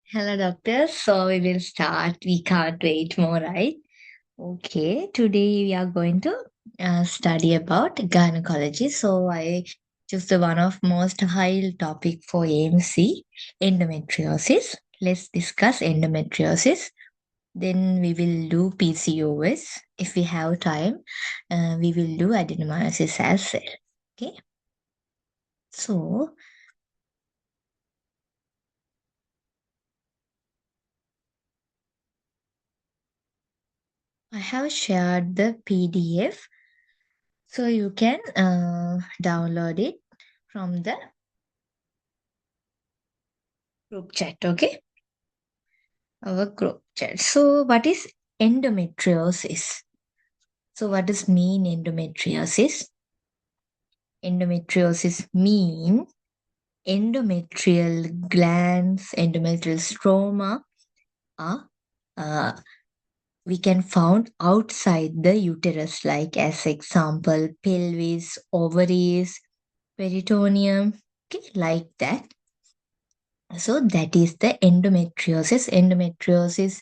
Hello, doctor. So we will start. We can't wait more, right? Okay. Today we are going to study about gynecology. So I choose the one of most high topic for AMC, endometriosis. Let's discuss endometriosis. Then we will do PCOS. If we have time, we will do adenomyosis as well. Okay. So I have shared the PDF. So you can download it from the group chat, okay? Our group chat. So what is endometriosis? So what does mean endometriosis? Endometriosis mean endometrial glands, endometrial stroma are we can found outside the uterus, like as example pelvis, ovaries, peritoneum, okay, like that. So that is the endometriosis. Endometriosis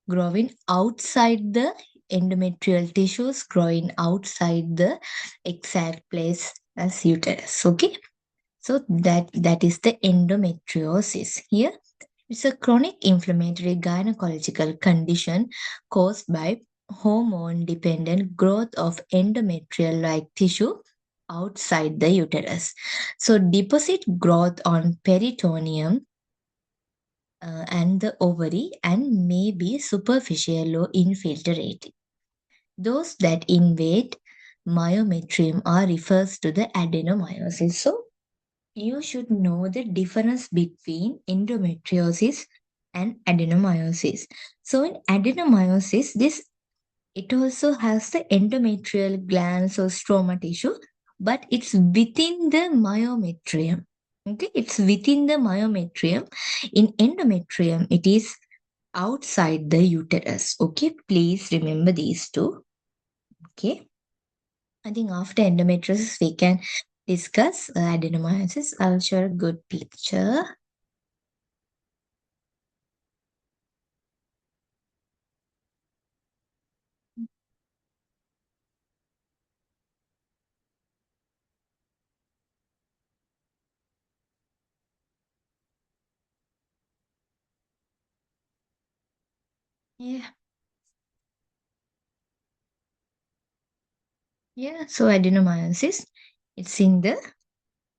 growing outside the endometrial tissues, growing outside the exact place as uterus. Okay. So that is the endometriosis. Here it's a chronic inflammatory gynecological condition caused by hormone dependent growth of endometrial like tissue outside the uterus. So deposit growth on peritoneum and the ovary and may be superficial or infiltrating. Those that invade myometrium are refers to the adenomyosis. So you should know the difference between endometriosis and adenomyosis. So in adenomyosis, this it also has the endometrial glands or stroma tissue, but it's within the myometrium. Okay, it's within the myometrium. In endometrium, it is outside the uterus. Okay, please remember these two. Okay, I think after endometriosis, we can discuss adenomyosis. I'll show a good picture. Yeah, yeah. So adenomyosis, it's in the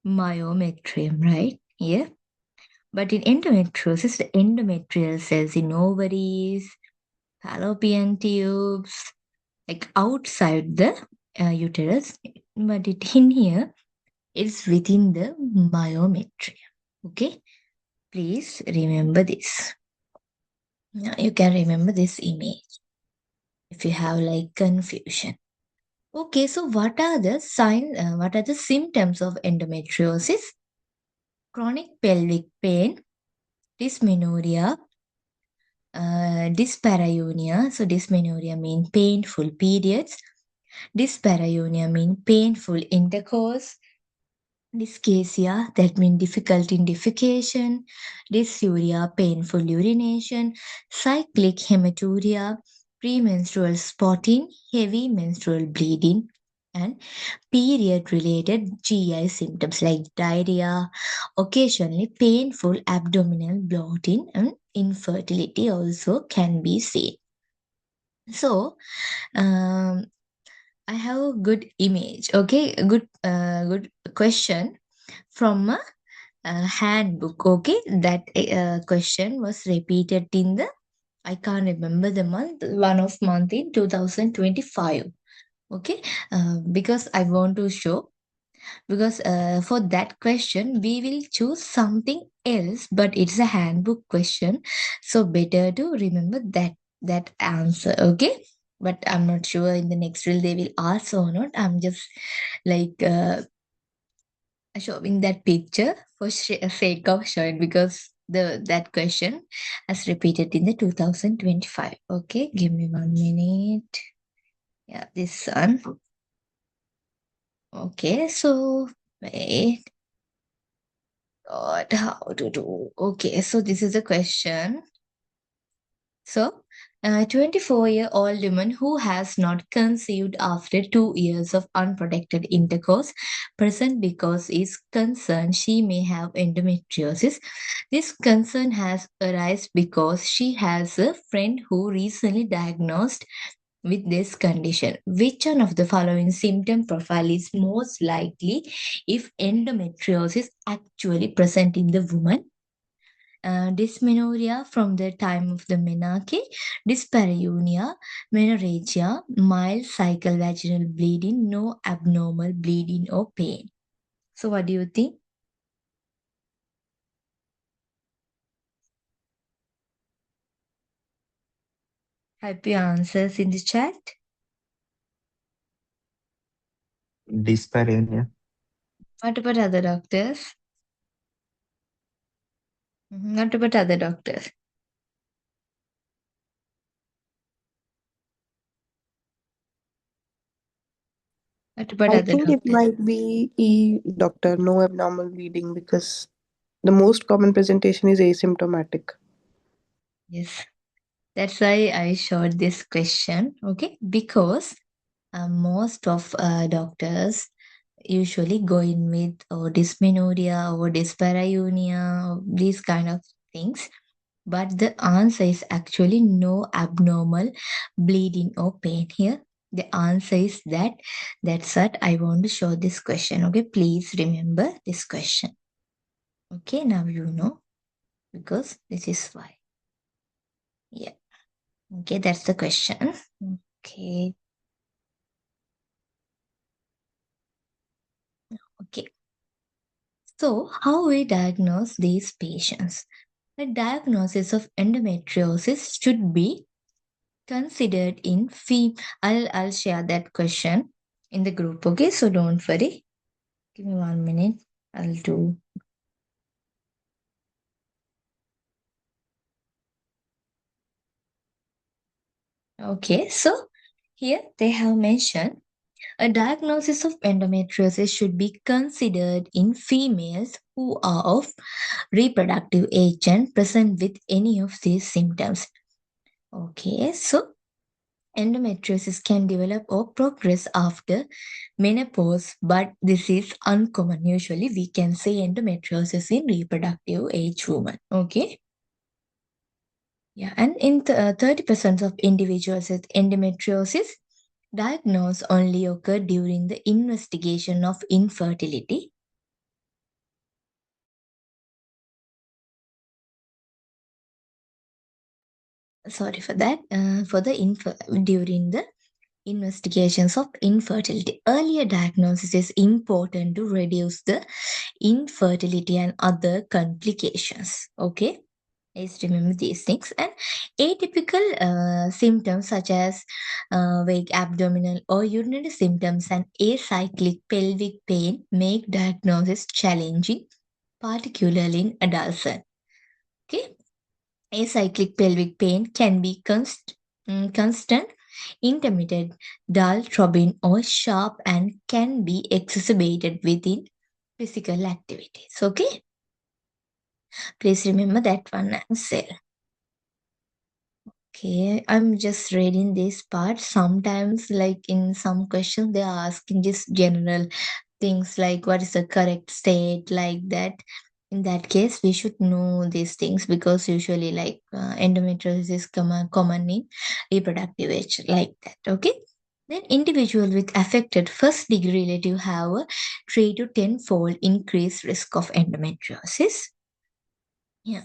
myometrium, right? Yeah. But in endometriosis, the endometrial cells in ovaries, fallopian tubes, like outside the uterus, but it in here it's within the myometrium. Okay, please remember this. Now you can remember this image if you have like confusion. Okay, so what are the signs? What are the symptoms of endometriosis? Chronic pelvic pain, dysmenorrhea, dyspareunia. So dysmenorrhea means painful periods. Dyspareunia means painful intercourse. Dyschezia, that means difficulty in defecation. Dysuria, painful urination. Cyclic hematuria, premenstrual spotting, heavy menstrual bleeding, and period related GI symptoms like diarrhea, occasionally painful abdominal bloating, and infertility also can be seen. So, um, I have a good image. Okay, a good question from a handbook. Okay, that question was repeated in the I can't remember the month, one of month in 2025. Okay, because I want to show because for that question we will choose something else, but it's a handbook question, so better to remember that answer. Okay, but I'm not sure in the next drill they will ask or not. I'm just like showing that picture for sake of showing because the that question has repeated in the 2025. Okay, give me 1 minute. Yeah, this one. Okay, so wait. God, how to do? Okay, so this is a question. So, a 24-year-old woman who has not conceived after 2 years of unprotected intercourse present because is concerned she may have endometriosis. This concern has arisen because she has a friend who recently diagnosed with this condition. Which one of the following symptom profile is most likely if endometriosis actually present in the woman? Dysmenorrhea from the time of the menarche, dyspareunia, menorrhagia, mild cycle vaginal bleeding, no abnormal bleeding or pain. So, what do you think? Type your answers in the chat. Dyspareunia. What about other doctors? What about other doctors? What about I other think it doctors? might be E, doctor, no abnormal bleeding, because the most common presentation is asymptomatic. Yes, that's why I showed this question. Okay, because most of doctors usually go in with dysmenorrhea or dyspareunia, these kind of things. But the answer is actually no abnormal bleeding or pain here. The answer is that. That's what I want to show this question. Okay, please remember this question. Okay, now you know because this is why. Yeah. Okay, that's the question. Okay. Okay. So, how we diagnose these patients? The diagnosis of endometriosis should be considered in I'll share that question in the group. Okay, so don't worry. Give me 1 minute. I'll do. Okay, so here they have mentioned a diagnosis of endometriosis should be considered in females who are of reproductive age and present with any of these symptoms. Okay, so endometriosis can develop or progress after menopause, but this is uncommon. Usually, we can say endometriosis in reproductive age women. Okay. Yeah, and in 30% of individuals with endometriosis, diagnosis only occur during the investigation of infertility. Sorry for that. During the investigations of infertility. Earlier diagnosis is important to reduce the infertility and other complications. Okay, please remember these things. And atypical symptoms such as vague abdominal or urinary symptoms and acyclic pelvic pain make diagnosis challenging, particularly in adults. Okay, acyclic pelvic pain can be constant, intermittent, dull, throbbing, or sharp and can be exacerbated within physical activities. Okay, please remember that one as well. Okay, I'm just reading this part. Sometimes, like in some questions, they are asking just general things like what is the correct state, like that. In that case, we should know these things because usually, like endometriosis is common in reproductive age, like that. Okay. Then, individual with affected first degree relative have a 3 to 10-fold increased risk of endometriosis. Yeah.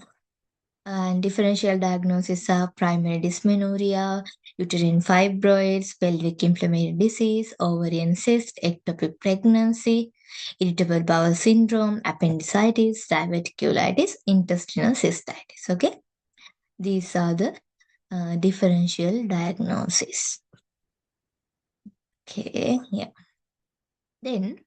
And differential diagnosis are primary dysmenorrhea, uterine fibroids, pelvic inflammatory disease, ovarian cyst, ectopic pregnancy, irritable bowel syndrome, appendicitis, diverticulitis, intestinal cystitis. Okay, these are the differential diagnoses. Okay, yeah. Then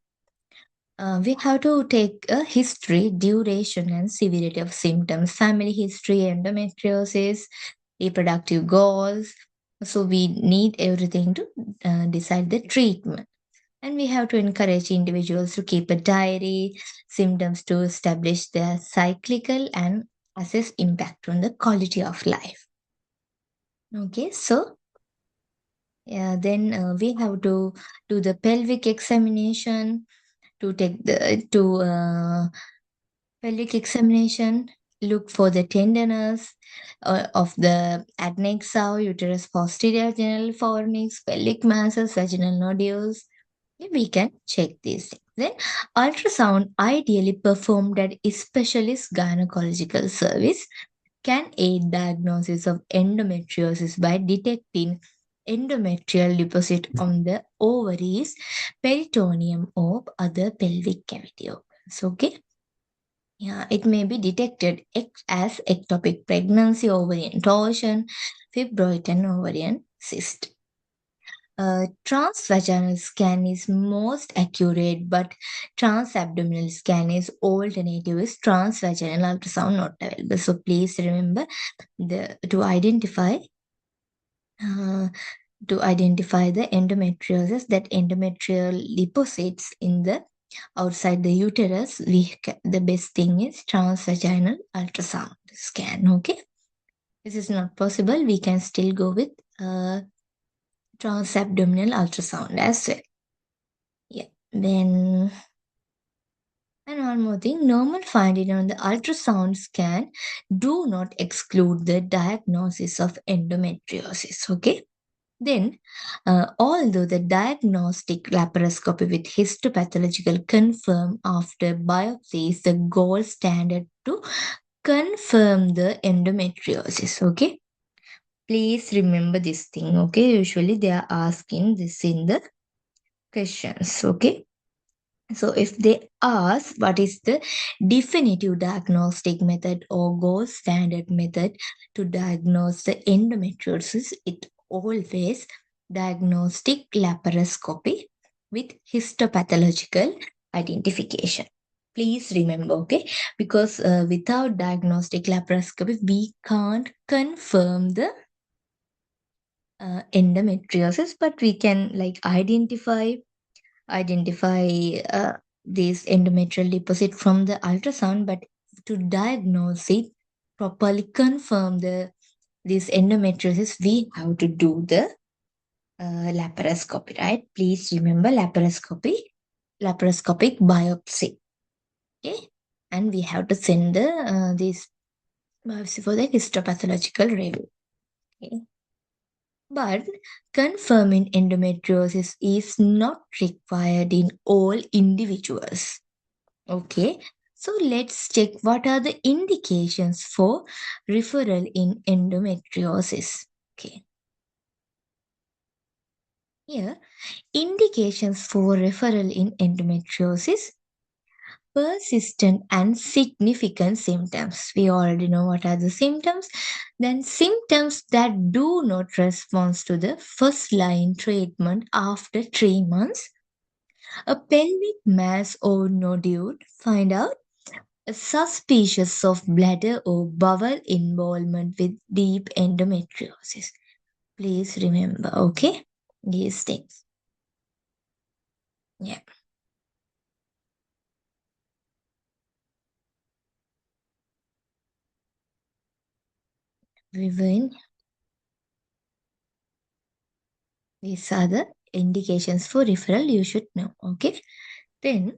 we have to take a history, duration, and severity of symptoms, family history, endometriosis, reproductive goals. So we need everything to decide the treatment. And we have to encourage individuals to keep a diary, symptoms to establish their cyclical and assess impact on the quality of life. Okay, so yeah, then we have to do the pelvic examination to take the to pelvic examination. Look for the tenderness of the adnexa, uterus posterior, genital fornix, pelvic masses, vaginal nodules. We can check these things. Then ultrasound, ideally performed at a specialist gynecological service, can aid diagnosis of endometriosis by detecting endometrial deposit on the ovaries, peritoneum, or other pelvic cavity organs. Okay. Yeah, it may be detected as ectopic pregnancy, ovarian torsion, fibroid, and ovarian cyst. Transvaginal scan is most accurate, but transabdominal scan is alternative is transvaginal ultrasound not available. So please remember the uh, to identify the endometriosis, that endometrial deposits in the outside the uterus. The best thing is transvaginal ultrasound scan. Okay, this is not possible. We can still go with transabdominal ultrasound as well. Yeah. Then, and one more thing, normal finding on the ultrasound scan do not exclude the diagnosis of endometriosis. Okay. Then, although the diagnostic laparoscopy with histopathological confirm after biopsy is the gold standard to confirm the endometriosis. Okay. Please remember this thing. Okay. Usually they are asking this in the questions. Okay. So, if they ask what is the definitive diagnostic method or gold standard method to diagnose the endometriosis, it always diagnostic laparoscopy with histopathological identification. Please remember, okay? Because without diagnostic laparoscopy, we can't confirm the endometriosis, but we can like identify this endometrial deposit from the ultrasound, but to diagnose it properly, confirm this endometriosis, we have to do the laparoscopy, right? Please remember laparoscopic biopsy. Okay, and we have to send the this biopsy for the histopathological review. Okay. But confirming endometriosis is not required in all individuals. Okay, so let's check what are the indications for referral in endometriosis. Okay, here indications for referral in endometriosis: persistent and significant symptoms. We already know what are the symptoms. Then symptoms that do not respond to the first line treatment after 3 months. A pelvic mass or nodule, find out. Suspicious of bladder or bowel involvement with deep endometriosis. Please remember, okay? These things. Yeah. Rewind. These are the indications for referral you should know, okay? Then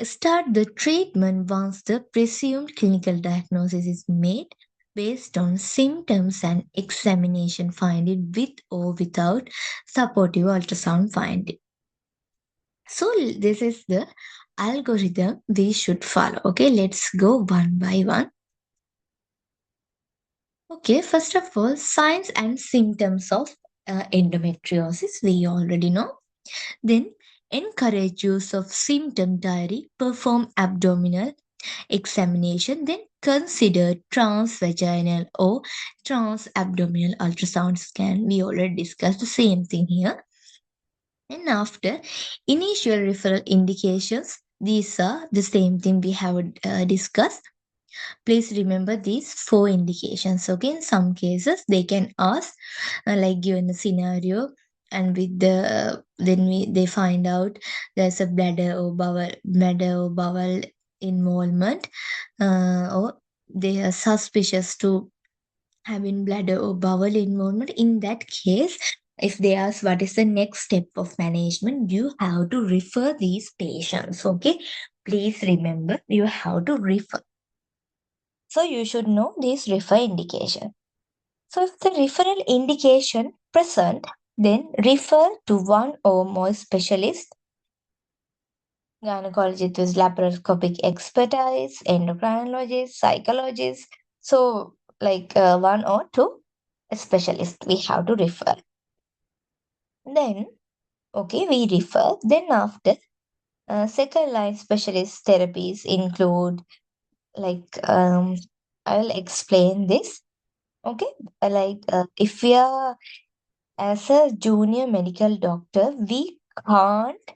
start the treatment once the presumed clinical diagnosis is made based on symptoms and examination finding with or without supportive ultrasound finding. So this is the algorithm we should follow. Okay, let's go one by one. Okay, first of all, signs and symptoms of endometriosis, we already know. Then encourage use of symptom diary, perform abdominal examination, then consider transvaginal or transabdominal ultrasound scan. We already discussed the same thing here. And after initial referral indications, these are the same thing we have discussed. Please remember these four indications. Okay, in some cases, they can ask, like given the scenario, and with then they find out there's a bladder or bowel involvement, or they are suspicious to having bladder or bowel involvement. In that case, if they ask what is the next step of management, you have to refer these patients. Okay, please remember you have to refer. So you should know these refer indication. So if the referral indication present, then refer to one or more specialists, gynecologist with laparoscopic expertise, endocrinologist, psychologist. So like one or two specialists we have to refer. Then, okay, we refer. Then after, second line specialist therapies include like I will explain this. Okay, if we are as a junior medical doctor, we can't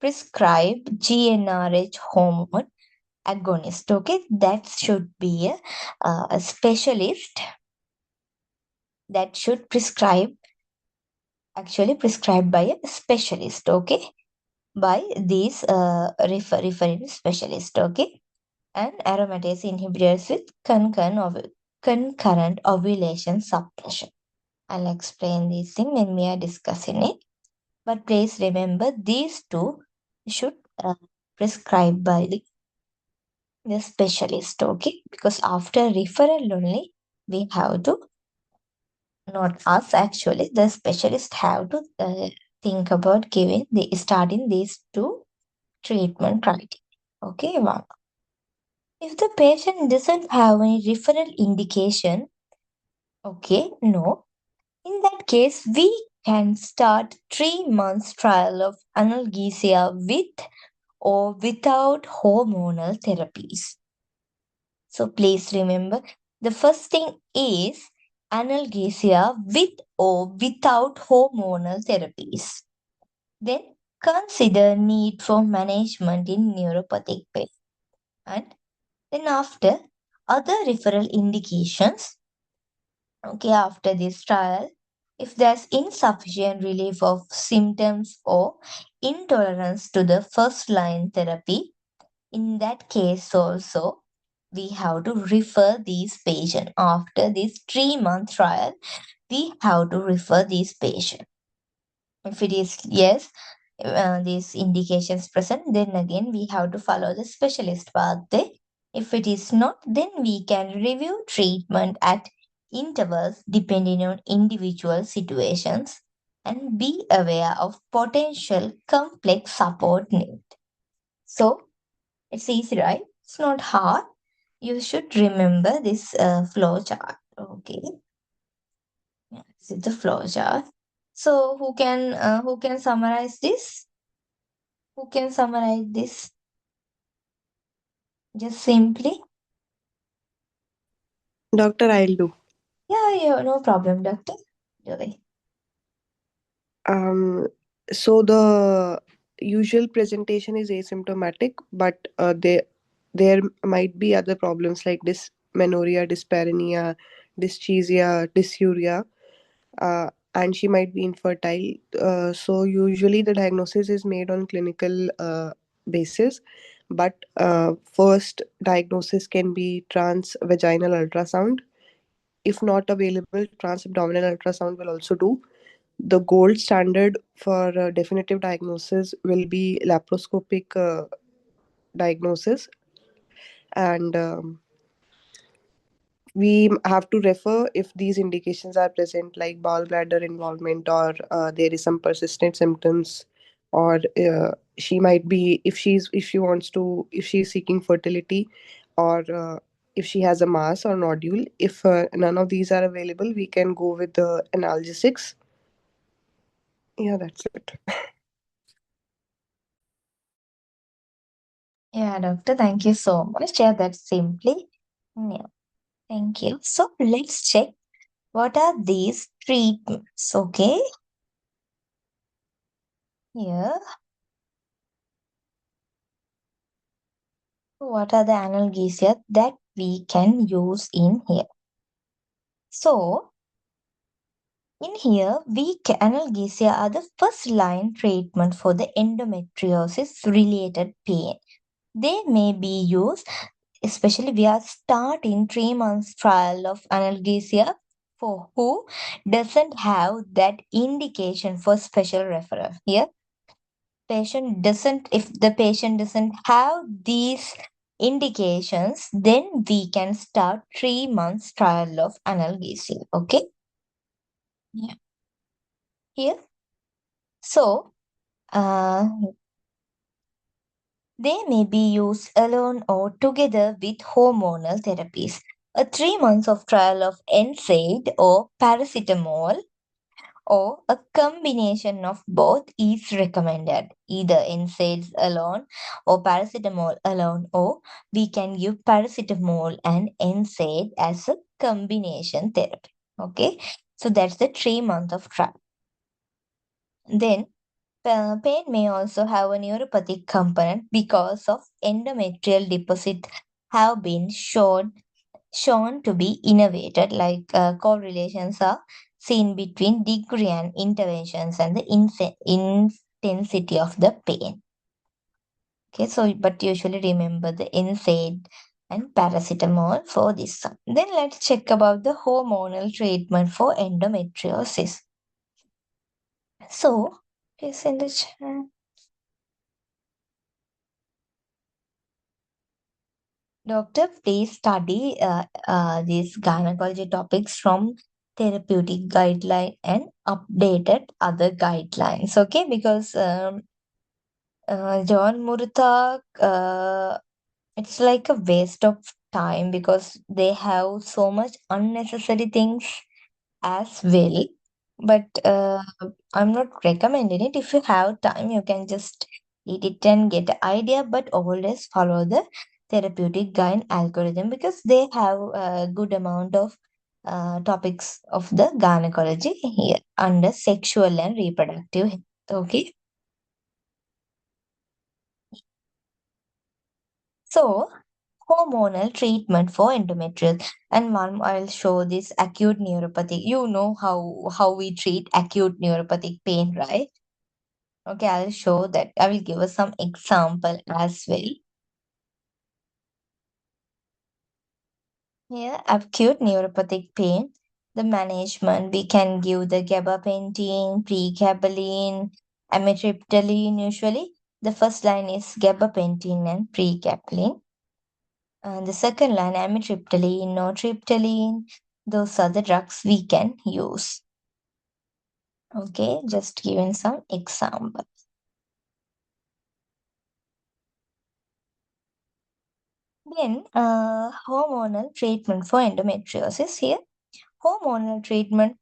prescribe GnRH hormone agonist. Okay, that should be a specialist that should prescribe, actually prescribed by a specialist. Okay, by these referring specialist. Okay, and aromatase inhibitors with concurrent ovulation suppression. I'll explain these things when we are discussing it. But please remember these two should prescribe by the specialist, okay? Because after referral only, we have to, not us actually, the specialist have to think about starting these two treatment criteria. Okay, one. If the patient doesn't have any referral indication, okay, no. In that case, we can start 3 months trial of analgesia with or without hormonal therapies. So please remember, the first thing is analgesia with or without hormonal therapies. Then consider need for management in neuropathic pain. And then after other referral indications, okay, after this trial, if there's insufficient relief of symptoms or intolerance to the first line therapy, in that case also, we have to refer these patients. After this 3 month trial, we have to refer these patients. If it is yes, these indications present, then again we have to follow the specialist pathway. If it is not, then we can review treatment at intervals depending on individual situations and be aware of potential complex support need. So it's easy, right? It's not hard. You should remember this flow chart. Okay, yeah, this is the flow chart. So who can summarize this? Who can summarize this? Just simply. Doctor, I'll do. Yeah, yeah, no problem, doctor. Really. Um, so the usual presentation is asymptomatic, but there might be other problems like dysmenorrhea, dyspareunia, dyschezia, dysuria, and she might be infertile. So usually the diagnosis is made on clinical basis, but first diagnosis can be transvaginal ultrasound. If not available, transabdominal ultrasound will also do. The gold standard for definitive diagnosis will be laparoscopic diagnosis, and we have to refer if these indications are present, like bowel bladder involvement, or there is some persistent symptoms, or she might be, if she wants to, if she's seeking fertility, or if she has a mass or nodule. If none of these are available, we can go with the analgesics. Yeah, that's it. Yeah, doctor, thank you so much. Yeah, that's simply. Yeah, thank you. So let's check what are these treatments. Okay, here, what are the analgesia that we can use in here? So In here, weak analgesia are the first line treatment for the endometriosis related pain. They may be used, especially we are starting 3 months trial of analgesia for who doesn't have that indication for special referral. Here, if the patient doesn't have these indications, then we can start 3 months trial of analgesia. Okay. Yeah. Here. So, uh, they may be used alone or together with hormonal therapies. A 3 months of trial of NSAID or paracetamol or a combination of both is recommended. Either NSAIDs alone or paracetamol alone, or we can give paracetamol and NSAID as a combination therapy. Okay, so that's the 3 month of trial. Then pain may also have a neuropathic component because of endometrial deposit have been shown to be innervated, like correlations are seen between degree and interventions and the intensity of the pain. Okay, so but usually remember the NSAID and paracetamol for this one. Then let's check about the hormonal treatment for endometriosis. So, please in the chat. Doctor, please study these gynecology topics from therapeutic guideline and updated other guidelines. Okay, because John Murtagh, it's like a waste of time because they have so much unnecessary things as well. But I'm not recommending it. If you have time, you can just read it and get an idea. But always follow the therapeutic guide algorithm because they have a good amount of topics of the gynecology here under sexual and reproductive health. Okay, so hormonal treatment for endometriosis, and one I'll show this acute neuropathy. You know how we treat acute neuropathic pain, right? Okay, I'll show that. I will give us some example as well. Here, acute neuropathic pain. The management, we can give the gabapentin, pregabalin, amitriptyline usually. The first line is gabapentin and pregabalin. And the second line, amitriptyline, nortriptyline. Those are the drugs we can use. Okay, just giving some example. Then, hormonal treatment for endometriosis here. Hormonal treatment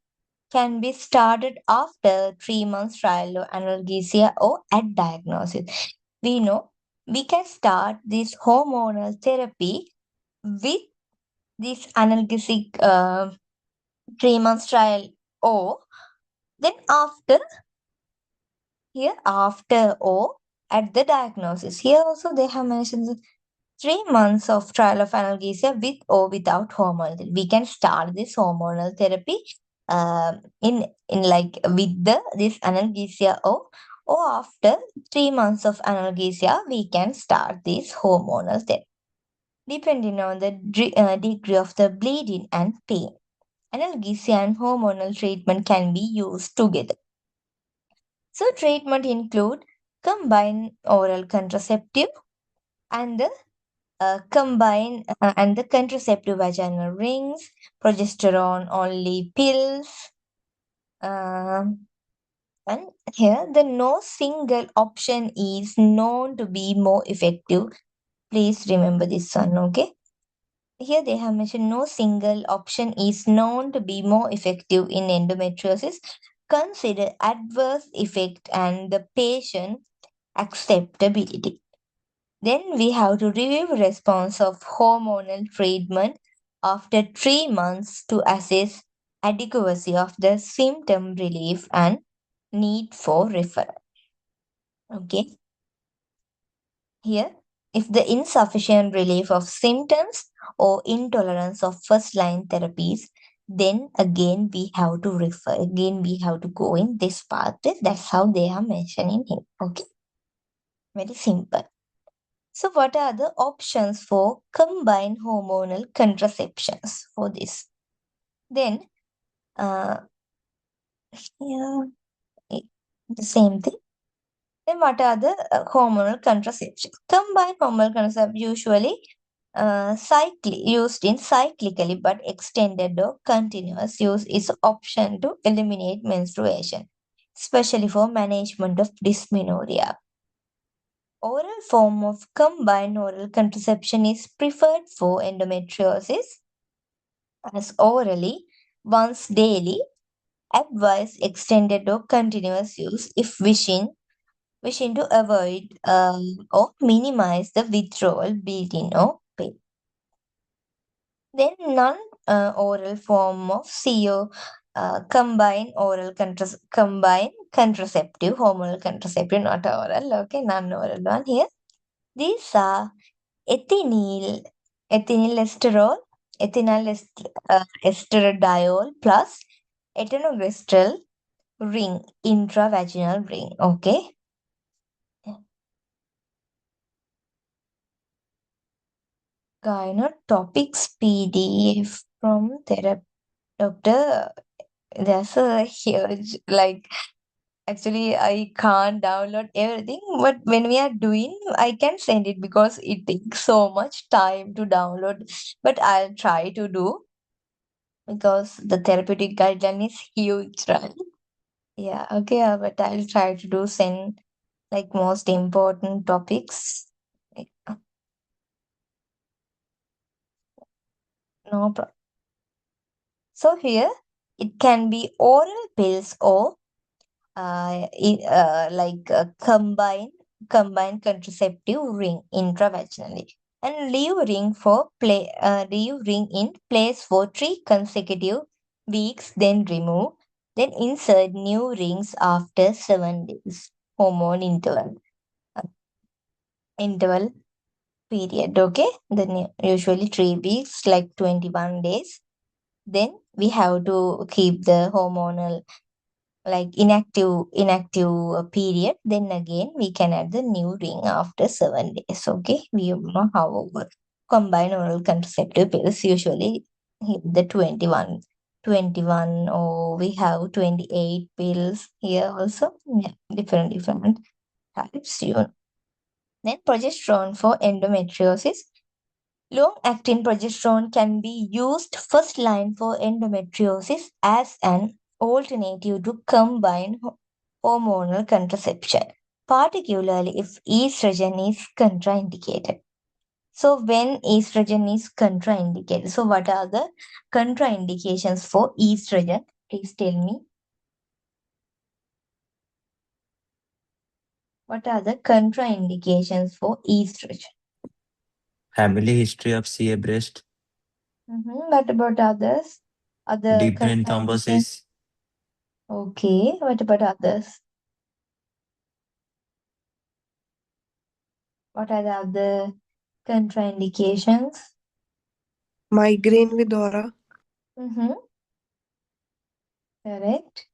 can be started after 3 months trial of analgesia or at diagnosis. We know we can start this hormonal therapy with this analgesic 3 months trial, or then after or at the diagnosis. Here also they have mentioned 3 months of trial of analgesia with or without hormonal. We can start this hormonal therapy in like with this analgesia, or after 3 months of analgesia we can start this hormonal therapy depending on the degree of the bleeding and pain. Analgesia and hormonal treatment can be used together. So treatment include combined oral contraceptive and the and the contraceptive vaginal rings, progesterone only pills, um, and here the no single option is known to be more effective. Please remember this one, okay? Here they have mentioned no single option is known to be more effective in endometriosis. Consider adverse effect and the patient acceptability. Then we have to review response of hormonal treatment after 3 months to assess adequacy of the symptom relief and need for referral. Okay. Here, if the insufficient relief of symptoms or intolerance of first line therapies, then again we have to refer, again we have to go in this path. That's how they are mentioning it. Okay, very simple. So, what are the options for combined hormonal contraceptions for this? Then, uh, yeah, i- the same thing. Then, what are the hormonal contraceptions? Combined hormonal contraception usually used in cyclically but extended or continuous use is option to eliminate menstruation, especially for management of dysmenorrhea. Oral form of combined oral contraception is preferred for endometriosis as orally once daily. Advise extended or continuous use if wishing to avoid or minimize the withdrawal, bleeding, or pain. Then non-oral form of CO combined contraceptive, hormonal contraceptive, not oral. Okay, non-oral one here. These are ethinyl, ethinylesterol, estradiol plus etinogestrel ring, intravaginal ring. Okay. Gynotopics PDF from therapy doctor. There's a huge, like, actually, I can't download everything, but when we are doing, I can send it because it takes so much time to download. But I'll try to do because the therapeutic guideline is huge, right? Yeah, okay, but I'll try to do send like most important topics. Like, no problem. So here it can be oral pills or combined contraceptive ring intravaginally, and leave ring in place for 3 consecutive weeks, then remove, then insert new rings after 7 days. Hormone uh, interval period. Okay, then usually 3 weeks, like 21 days. Then we have to keep the hormonal like inactive period. Then again we can add the new ring after 7 days. Okay, we know however combined oral contraceptive pills usually hit the 21, or we have 28 pills here also. Yeah, different types, you know. Then progesterone for endometriosis. Long acting progesterone can be used first line for endometriosis as an alternative to combined hormonal contraception, particularly if estrogen is contraindicated. So, when estrogen is contraindicated, so what are the contraindications for estrogen? Please tell me. What are the contraindications for estrogen? Family history of CA breast, What about others? Other deep vein contraindications? thrombosis, Okay. What about others? What are the other contraindications? Migraine with aura. Mm-hmm. Correct.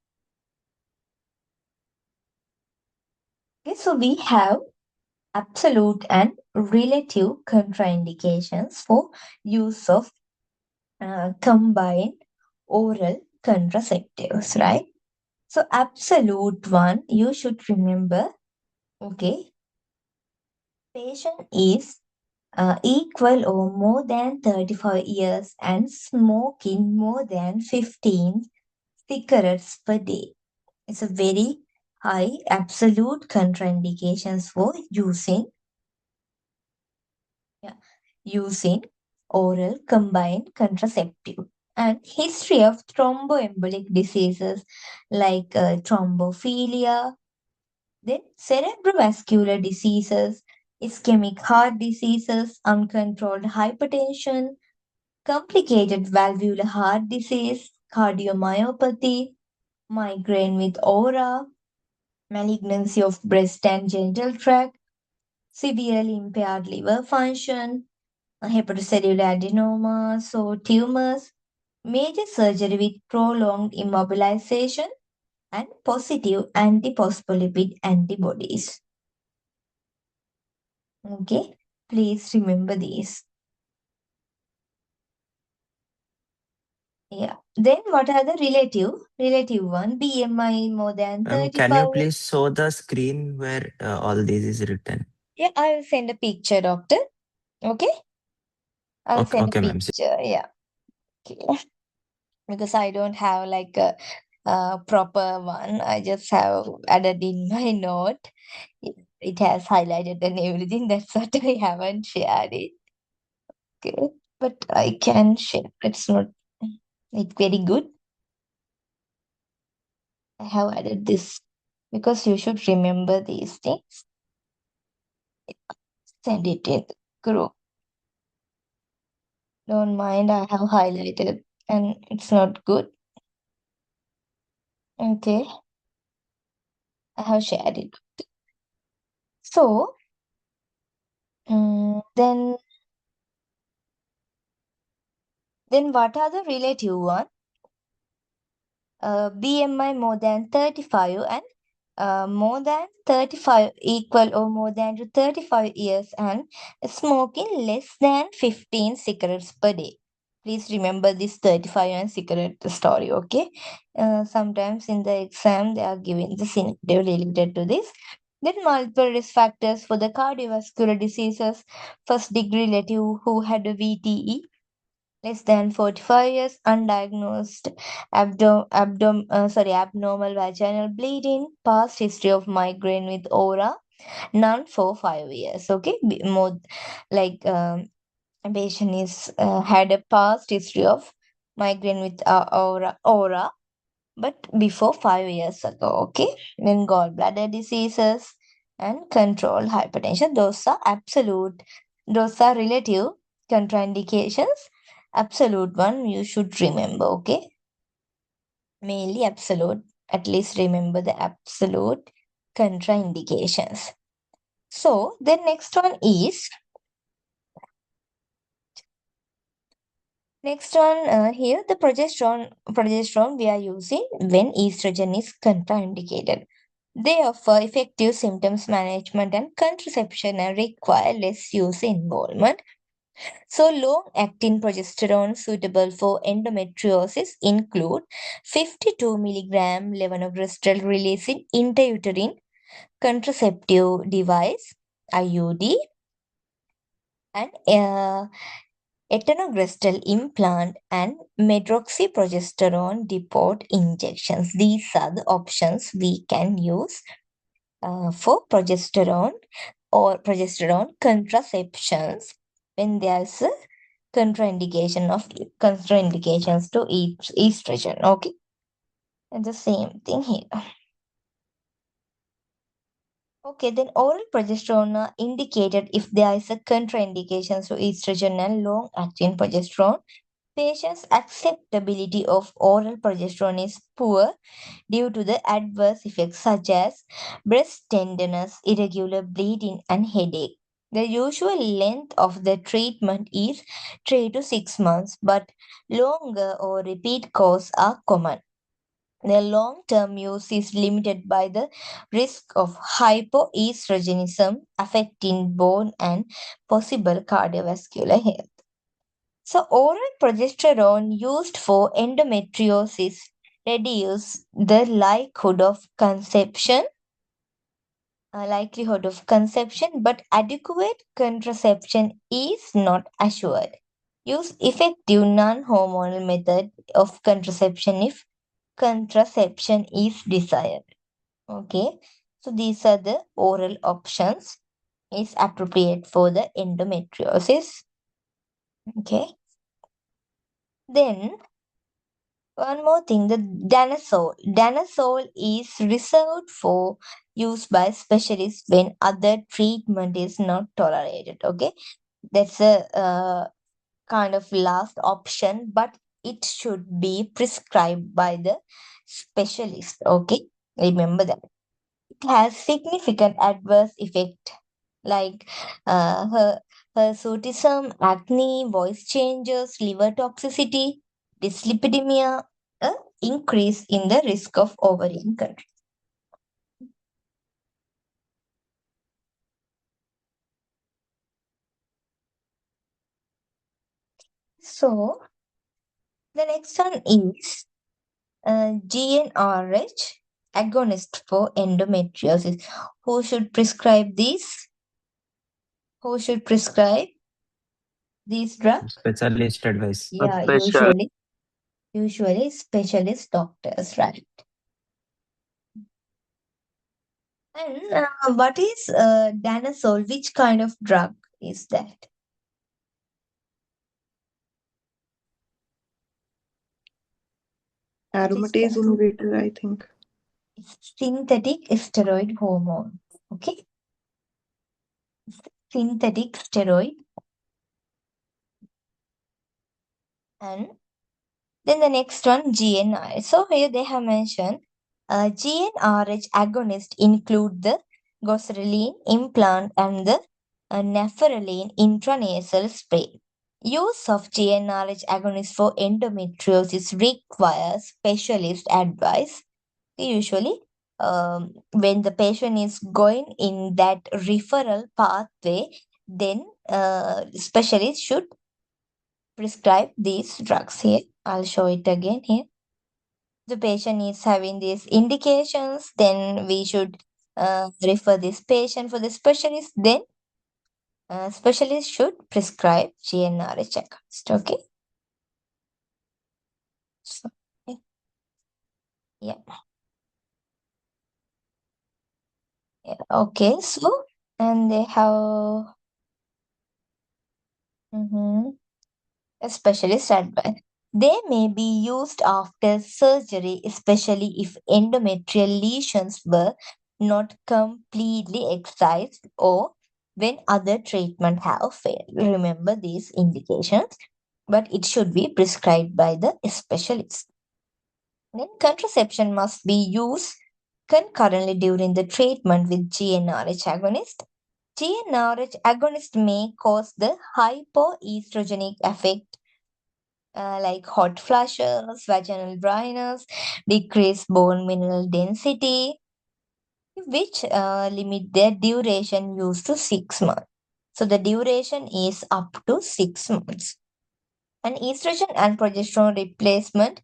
Okay, so we have absolute and relative contraindications for use of combined oral contraceptives, right? So, absolute one, you should remember, okay, patient is equal or more than 35 years and smoking more than 15 cigarettes per day. It's a very high absolute contraindications for yeah, using oral combined contraceptive, and history of thromboembolic diseases like thrombophilia, then cerebrovascular diseases, ischemic heart diseases, uncontrolled hypertension, complicated valvular heart disease, cardiomyopathy, migraine with aura, malignancy of breast and genital tract, severely impaired liver function, hepatocellular adenomas or tumors, major surgery with prolonged immobilization, and positive antiphospholipid antibodies. Okay, please remember these. Yeah. Then what are the relative? Relative one, BMI more than Can you 35. please show the screen where all this is written? Yeah, I will send a picture, doctor. Okay, I'll Okay, send a okay, ma'am. picture. Yeah. Okay. Because I don't have like a proper one. I just have added in my note. It has highlighted and everything. That's what I haven't shared it. Okay, but I can share. It's not like very good. I have added this because you should remember these things. Send it in the group. Don't mind, I have highlighted and it's not good. Okay, I have shared it. So, then what are the relative one? BMI more than 35 and more than 35 equal or more than to 35 years and smoking less than 15 cigarettes per day. Please remember this 35 and cigarette story, okay? Sometimes in the exam they are giving the scenario related to this. Then multiple risk factors for the cardiovascular diseases. First degree relative who had a VTE less than 45 years, undiagnosed abnormal vaginal bleeding, past history of migraine with aura, none for 5 years. Okay, more like a patient is had a past history of migraine with aura, but before 5 years ago. Okay, then gallbladder diseases and controlled hypertension. Those are absolute. Those are relative contraindications. Absolute one you should remember. Okay, mainly absolute. At least remember the absolute contraindications. So the next one is next one here the progesterone we are using when estrogen is contraindicated. They offer effective symptoms management and contraception and require less use involvement. So, long-acting progesterone suitable for endometriosis include 52 milligram levonorgestrel release in intrauterine contraceptive device (IUD) and etanogestrel implant and medroxyprogesterone depot injections. These are the options we can use for progesterone or progesterone contraceptions when there's a contraindications to each estrogen. Okay, and the same thing here. Okay, then oral progesterone are indicated if there is a contraindication to estrogen and long-acting progesterone. Patients' acceptability of oral progesterone is poor due to the adverse effects such as breast tenderness, irregular bleeding, and headache. The usual length of the treatment is 3 to 6 months, but longer or repeat courses are common. The long term use is limited by the risk of hypoestrogenism affecting bone and possible cardiovascular health. So, oral progesterone used for endometriosis reduce the likelihood of conception, but adequate contraception is not assured. Use effective non-hormonal method of contraception if contraception is desired. Okay, so these are the oral options is appropriate for the endometriosis. Okay, then one more thing, the danazole. Danazole is reserved for use by specialists when other treatment is not tolerated. Okay, that's a kind of last option, but it should be prescribed by the specialist. Okay, remember that. It has significant adverse effect like her hirsutism, acne, voice changes, liver toxicity. dyslipidemia, a increase in the risk of ovarian control. So, the next one is GnRH agonist for endometriosis. Who should prescribe these? Who should prescribe these drugs? Specialist advice. Yeah, usually specialist doctors, right? And what is danazole? Which kind of drug is that? What is Aromatase that? inhibitor, I think. It's synthetic steroid hormone. Okay, synthetic steroid. And then the next one, GnRH. So here they have mentioned GnRH agonists include the goserelin implant and the neferelin intranasal spray. Use of GnRH agonists for endometriosis requires specialist advice. Usually, when the patient is going in that referral pathway, then specialists should prescribe these drugs here. I'll show it again here. The patient is having these indications, then we should refer this patient for the specialist. Then specialist should prescribe GnRH agonist. Okay. So, yeah. Yeah. Okay. So, and they have a specialist advice. They may be used after surgery, especially if endometrial lesions were not completely excised or when other treatment have failed. Remember these indications, but it should be prescribed by the specialist. Then contraception must be used concurrently during the treatment with GnRH agonist. GnRH agonist may cause the hypoestrogenic effect like hot flushes, vaginal dryness, decreased bone mineral density, which limit their duration used to 6 months. So the duration is up to 6 months. And estrogen and progesterone replacement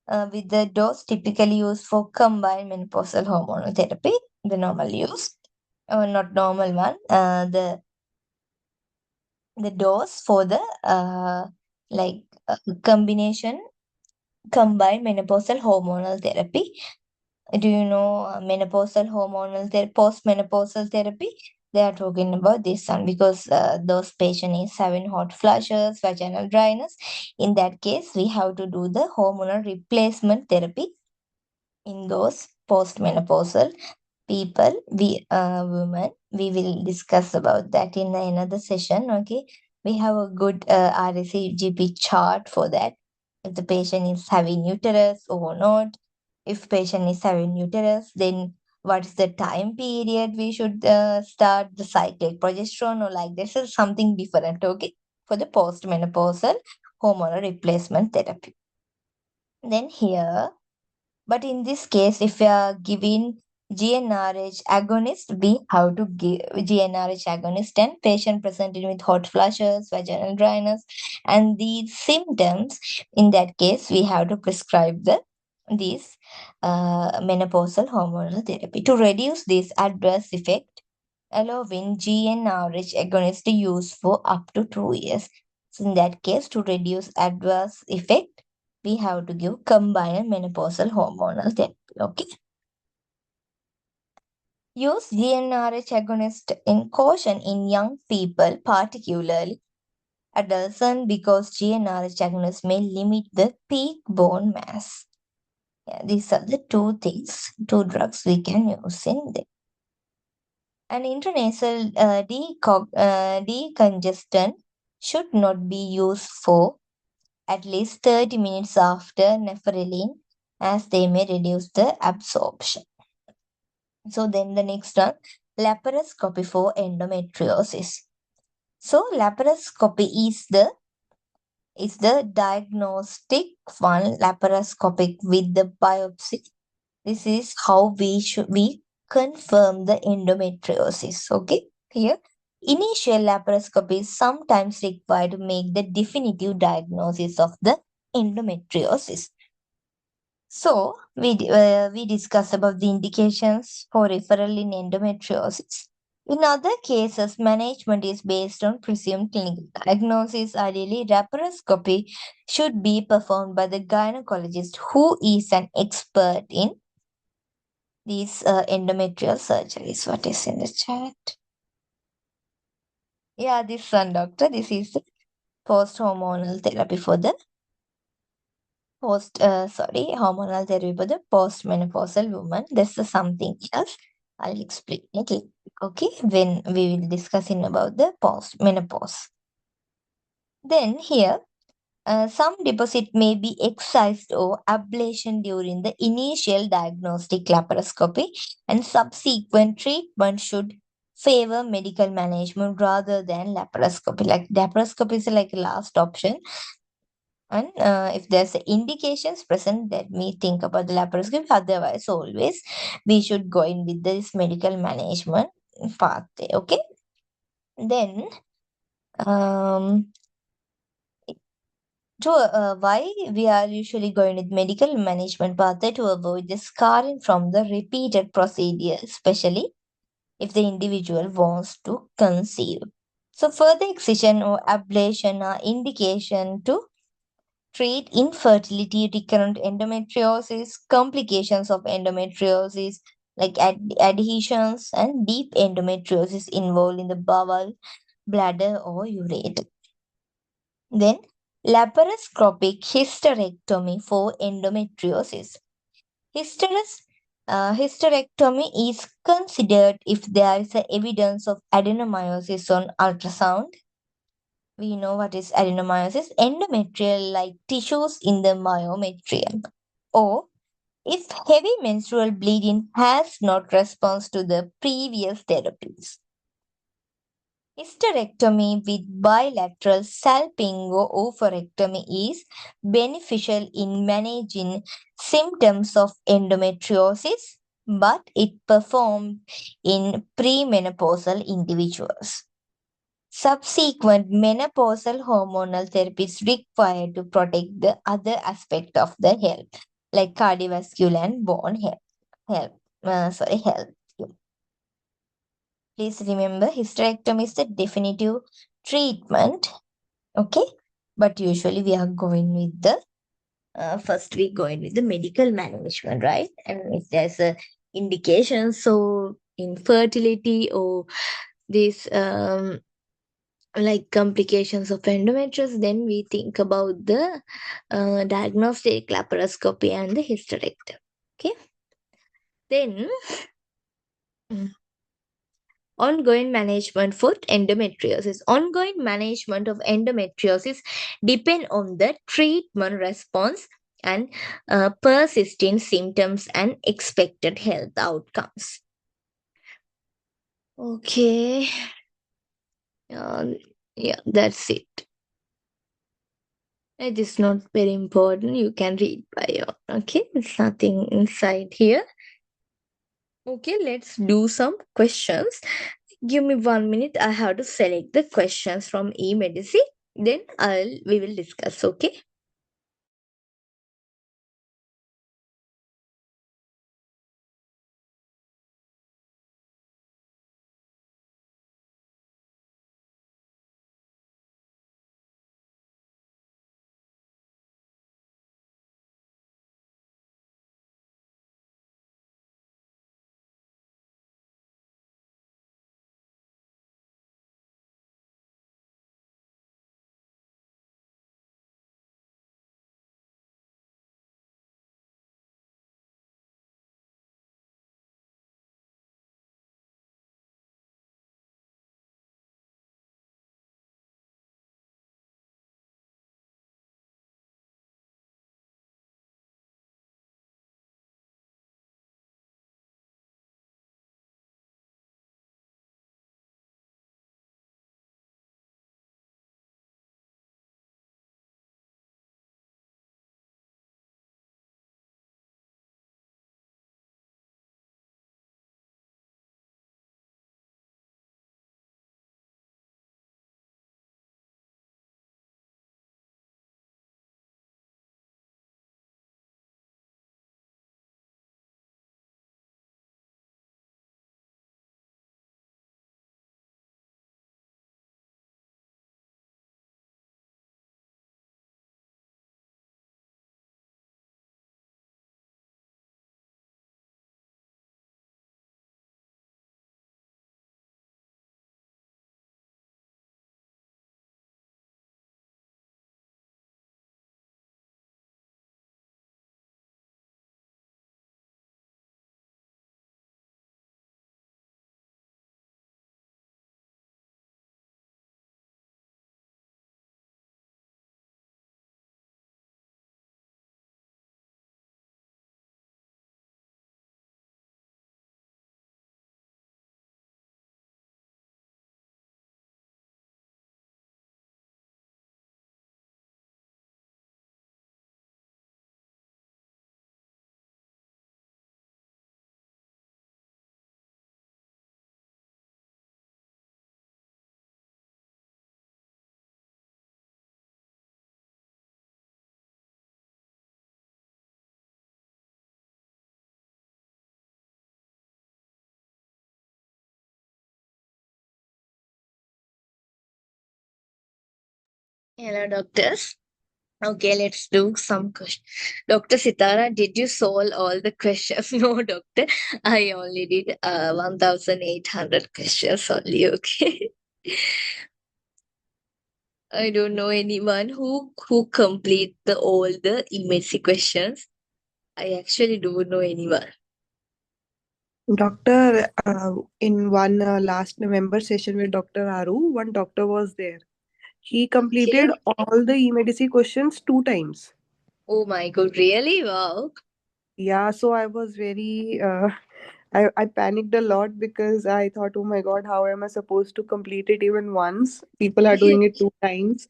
with the dose typically used for combined menopausal hormonal therapy, the normal use, not normal one, the dose for the like combination combined menopausal hormonal therapy. Do you know menopausal hormonal therapy, postmenopausal therapy? They are talking about this one because those patient is having hot flushes, vaginal dryness. In that case, we have to do the hormonal replacement therapy in those postmenopausal people, we women. We will discuss about that in another session. Okay, we have a good RSCGP chart for that. If the patient is having uterus or not, if patient is having uterus, then what is the time period we should start the cyclic progesterone or like this is something different. Okay, for the postmenopausal hormonal replacement therapy. Then here, but in this case, if we are giving GnRH agonist, we have to give GnRH agonist and patient presented with hot flushes, vaginal dryness, and these symptoms. In that case, we have to prescribe these menopausal hormonal therapy to reduce this adverse effect, allowing GnRH agonist to use for up to 2 years. So in that case, to reduce adverse effect, we have to give combined menopausal hormonal therapy. Okay. Use GnRH agonist in caution in young people, particularly adolescents, because GnRH agonist may limit the peak bone mass. Yeah, these are the two drugs we can use in there. An intranasal decongestant should not be used for at least 30 minutes after neferelin, as they may reduce the absorption. So then the next one, laparoscopy for endometriosis. So laparoscopy is the is the diagnostic one, laparoscopic with the biopsy. This is how we confirm the endometriosis. Okay, here initial laparoscopy is sometimes required to make the definitive diagnosis of the endometriosis. So we discuss about the indications for referral in endometriosis. In other cases, management is based on presumed clinical diagnosis. Ideally, laparoscopy should be performed by the gynecologist who is an expert in these endometrial surgeries. What is in the chat? Yeah, this one, doctor. This is the post-hormonal therapy for the hormonal therapy for the post-menopausal woman. This is something else. I'll explain it later, okay, when we will discussing about the post-menopause. Then here, some deposit may be excised or ablation during the initial diagnostic laparoscopy, and subsequent treatment should favor medical management rather than laparoscopy. Like laparoscopy is like last option, and if there's indications present, let me think about the laparoscopy. Otherwise, always we should go in with this medical management pathway. Okay, then um why we are usually going with medical management pathway to avoid the scarring from the repeated procedure, especially if the individual wants to conceive. So further excision or ablation are indication to treat infertility, recurrent endometriosis, complications of endometriosis like adhesions and deep endometriosis involved in the bowel, bladder or ureter. Then laparoscopic hysterectomy for endometriosis. Hysterectomy is considered if there is a evidence of adenomyosis on ultrasound. We know what is adenomyosis, endometrial like tissues in the myometrium. Or if heavy menstrual bleeding has not response to the previous therapies. Hysterectomy with bilateral salpingo oophorectomy is beneficial in managing symptoms of endometriosis, but it performed in premenopausal individuals. Subsequent menopausal hormonal therapy is required to protect the other aspect of the health, like cardiovascular and bone health. Health. Please remember, hysterectomy is the definitive treatment. Okay, but usually we are going with the first we going with the medical management, right? And if there's a indication, so infertility or this like complications of endometriosis, then we think about the diagnostic laparoscopy and the hysterectomy. Okay, then ongoing management for endometriosis. Ongoing management of endometriosis depend on the treatment response and persisting symptoms and expected health outcomes. Okay, yeah, that's it. It is not very important. You can read by your own. Okay, it's nothing inside here. Okay, let's do some questions. Give me 1 minute. I have to select the questions from e-medicine. Then we will discuss. Okay. Hello, doctors. Okay, let's do some questions. Dr. Sithara, did you solve all the questions? No, doctor. I only did 1,800 questions only. Okay. I don't know anyone who complete all the emergency questions. I actually don't know anyone. Doctor, in one last November session with Dr. Aru, one doctor was there. He completed Okay. all the eMedici questions 2 times. Oh my God, really? Wow. Yeah, so I was very, I panicked a lot because I thought, oh my God, how am I supposed to complete it even once? People are doing it 2 times.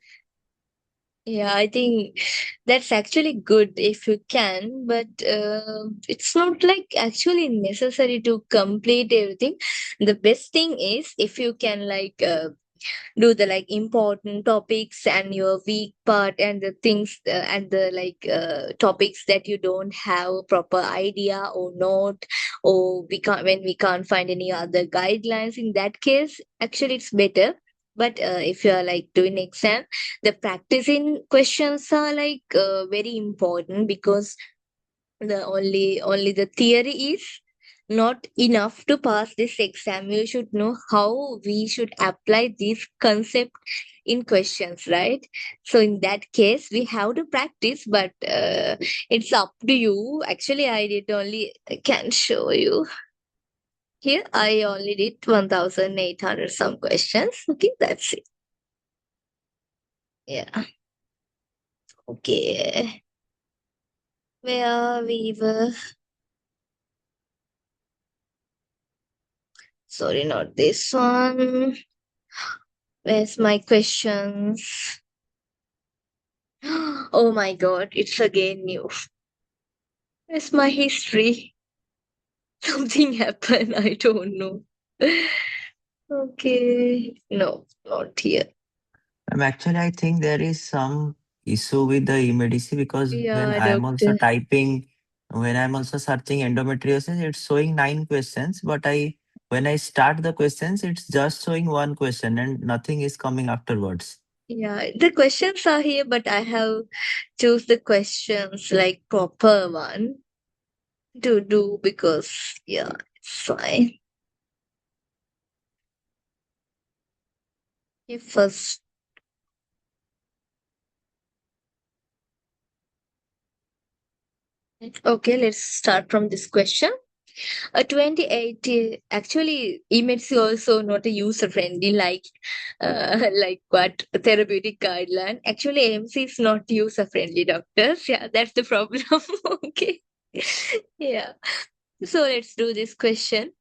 Yeah, I think that's actually good if you can, but it's not like actually necessary to complete everything. The best thing is if you can do the important topics and your weak part and the things and the topics that you don't have a proper idea or not, or we can't when we can't find any other guidelines. In that case, actually it's better. But if you are doing exam, the practicing questions are very important, because the only the theory is not enough to pass this exam. You should know how we should apply this concept in questions, right? So in that case we have to practice, but it's up to you. Actually, I did only can show you here. I only did 1,800 some questions. Okay, that's it. Yeah. Okay, where we were. Sorry, not this one. Where's my questions? Oh my God, it's again new. Where's my history? Something happened, I don't know. Okay, no, not here. Actually, I think there is some issue with the eMedici because Yeah, doctor. when I'm also searching endometriosis, it's showing 9 questions, but when I start the questions, it's just showing one question and nothing is coming afterwards. Yeah, the questions are here, but I have choose the questions like proper one to do, because yeah, it's fine. If first, okay, let's start from this question. A 2080, actually, emails is also not a user friendly like what therapeutic guideline. Actually, AMC is not user friendly, doctors. Yeah, that's the problem. Okay. Yeah. So let's do this question.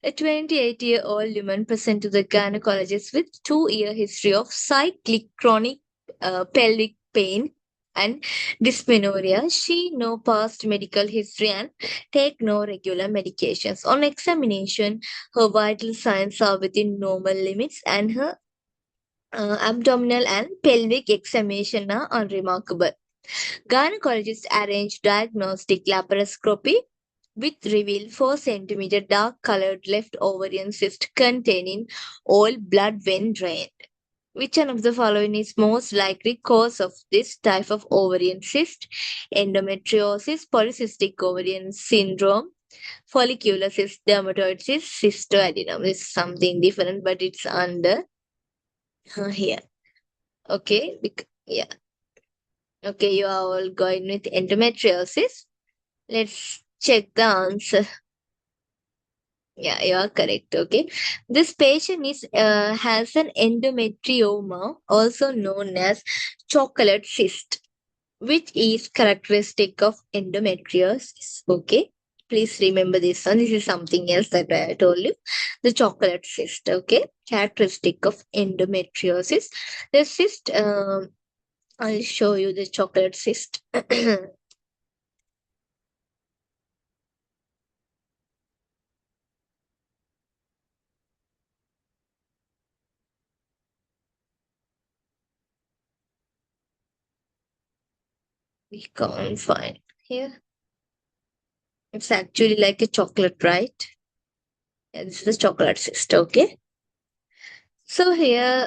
A 28-year-old woman present to the gynecologist with 2-year history of cyclic chronic pelvic pain and dysmenorrhea. She no past medical history and take no regular medications. On examination, her vital signs are within normal limits, and her abdominal and pelvic examination are unremarkable. Gynecologist arranged diagnostic laparoscopy which revealed 4 centimeter dark colored left ovarian cyst containing all blood when drained. Which one of the following is most likely cause of this type of ovarian cyst? Endometriosis, polycystic ovarian syndrome, follicular cyst, dermatoid cyst, cystoadenoma. This is something different, but it's under here. Okay, yeah. Okay, you are all going with endometriosis. Let's check the answer. Yeah, you are correct. Okay. This patient is has an endometrioma, also known as chocolate cyst, which is characteristic of endometriosis. Okay. Please remember this one. This is something else that I told you. The chocolate cyst. Okay. Characteristic of endometriosis. The cyst, I'll show you the chocolate cyst. We can't find here. It's actually like a chocolate, right? Yeah, this is the chocolate cyst. Okay. So here,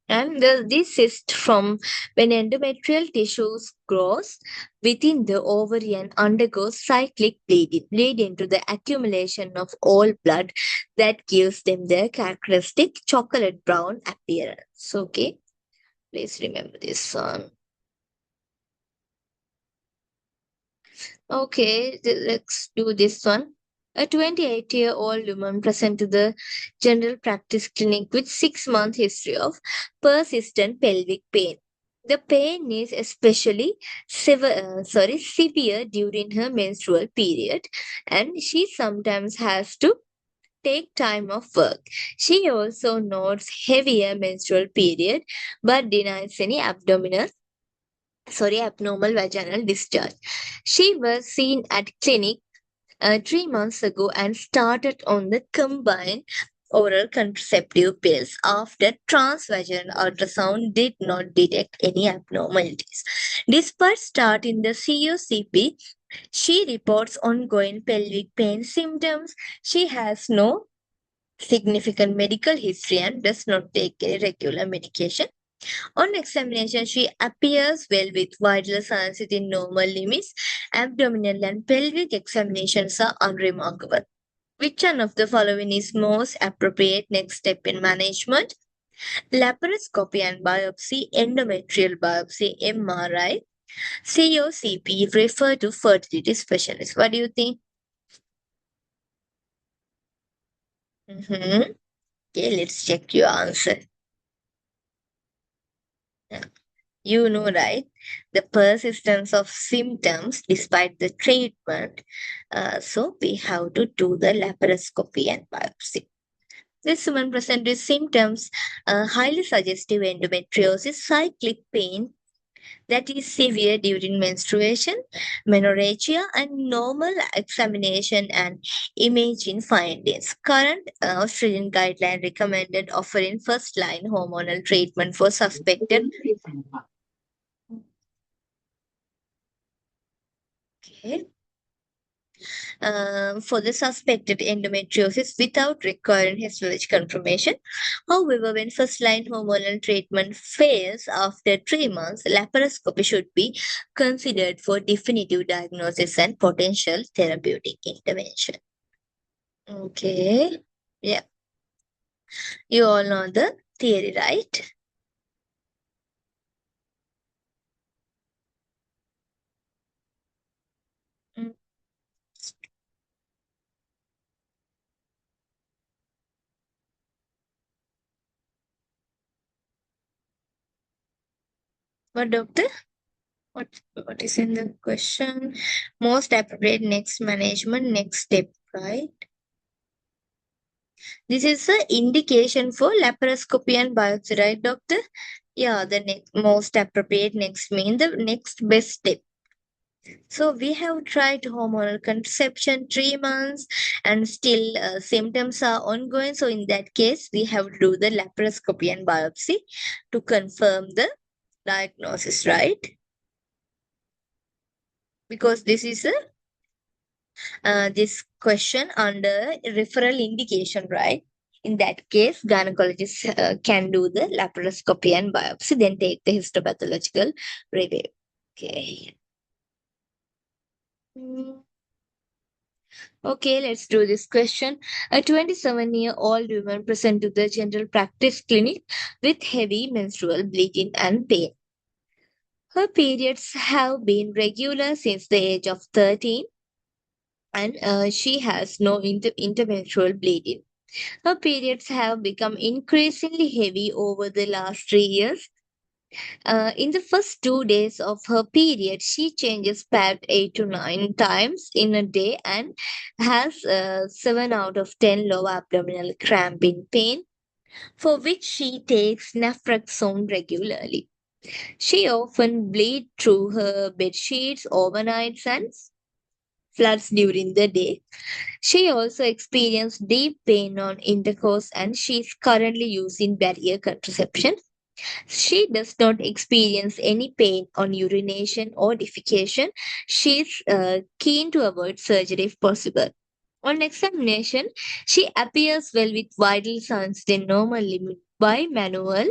And this is from when endometrial tissues grows within the ovary and undergoes cyclic bleeding, leading to the accumulation of all blood that gives them their characteristic chocolate brown appearance. Okay, please remember this one. Okay, let's do this one. A 28-year-old woman present to the general practice clinic with 6-month history of persistent pelvic pain. The pain is especially severe during her menstrual period, and she sometimes has to take time off work. She also notes heavier menstrual period but denies any abnormal vaginal discharge. She was seen at clinic 3 months ago and started on the combined oral contraceptive pills after transvaginal ultrasound did not detect any abnormalities. Despite starting the COCP, she reports ongoing pelvic pain symptoms. She has no significant medical history and does not take a regular medication. On examination, she appears well with vital signs within normal limits. Abdominal and pelvic examinations are unremarkable. Which one of the following is most appropriate next step in management? Laparoscopy and biopsy, endometrial biopsy, MRI, COCP, refer to fertility specialist. What do you think? Okay, let's check your answer. You know, right? The persistence of symptoms despite the treatment. So we have to do the laparoscopy and biopsy. This woman presented with symptoms highly suggestive endometriosis, cyclic pain that is severe during menstruation, menorrhagia, and normal examination and imaging findings. Current Australian guideline recommended offering first-line hormonal treatment for suspected. Okay. For the suspected endometriosis without recurrent histology confirmation. However, when first-line hormonal treatment fails after 3 months, laparoscopy should be considered for definitive diagnosis and potential therapeutic intervention. Okay. Yeah. You all know the theory, right? Mm. What, doctor? What is in the question? Most appropriate next management, next step, right? This is an indication for laparoscopy and biopsy, right, doctor? Yeah, the most appropriate next mean the next best step. So we have tried hormonal contraception 3 months and still symptoms are ongoing. So in that case, we have to do the laparoscopy and biopsy to confirm the diagnosis, right? Because this is a this question under referral indication, right? In that case, gynecologists can do the laparoscopy and biopsy, then take the histopathological review. Okay. Mm, Okay, let's do this question. A 27-year-old woman present to the general practice clinic with heavy menstrual bleeding and pain. Her periods have been regular since the age of 13 and she has no intermenstrual bleeding. Her periods have become increasingly heavy over the last 3 years. In the first 2 days of her period, she changes pad 8 to 9 times in a day and has 7 out of 10 lower abdominal cramping pain, for which she takes naltrexone regularly. She often bleeds through her bed sheets overnights and floods during the day. She also experienced deep pain on intercourse and she is currently using barrier contraception. She does not experience any pain on urination or defecation. She is keen to avoid surgery if possible. On examination, she appears well with vital signs than normal limit by manual.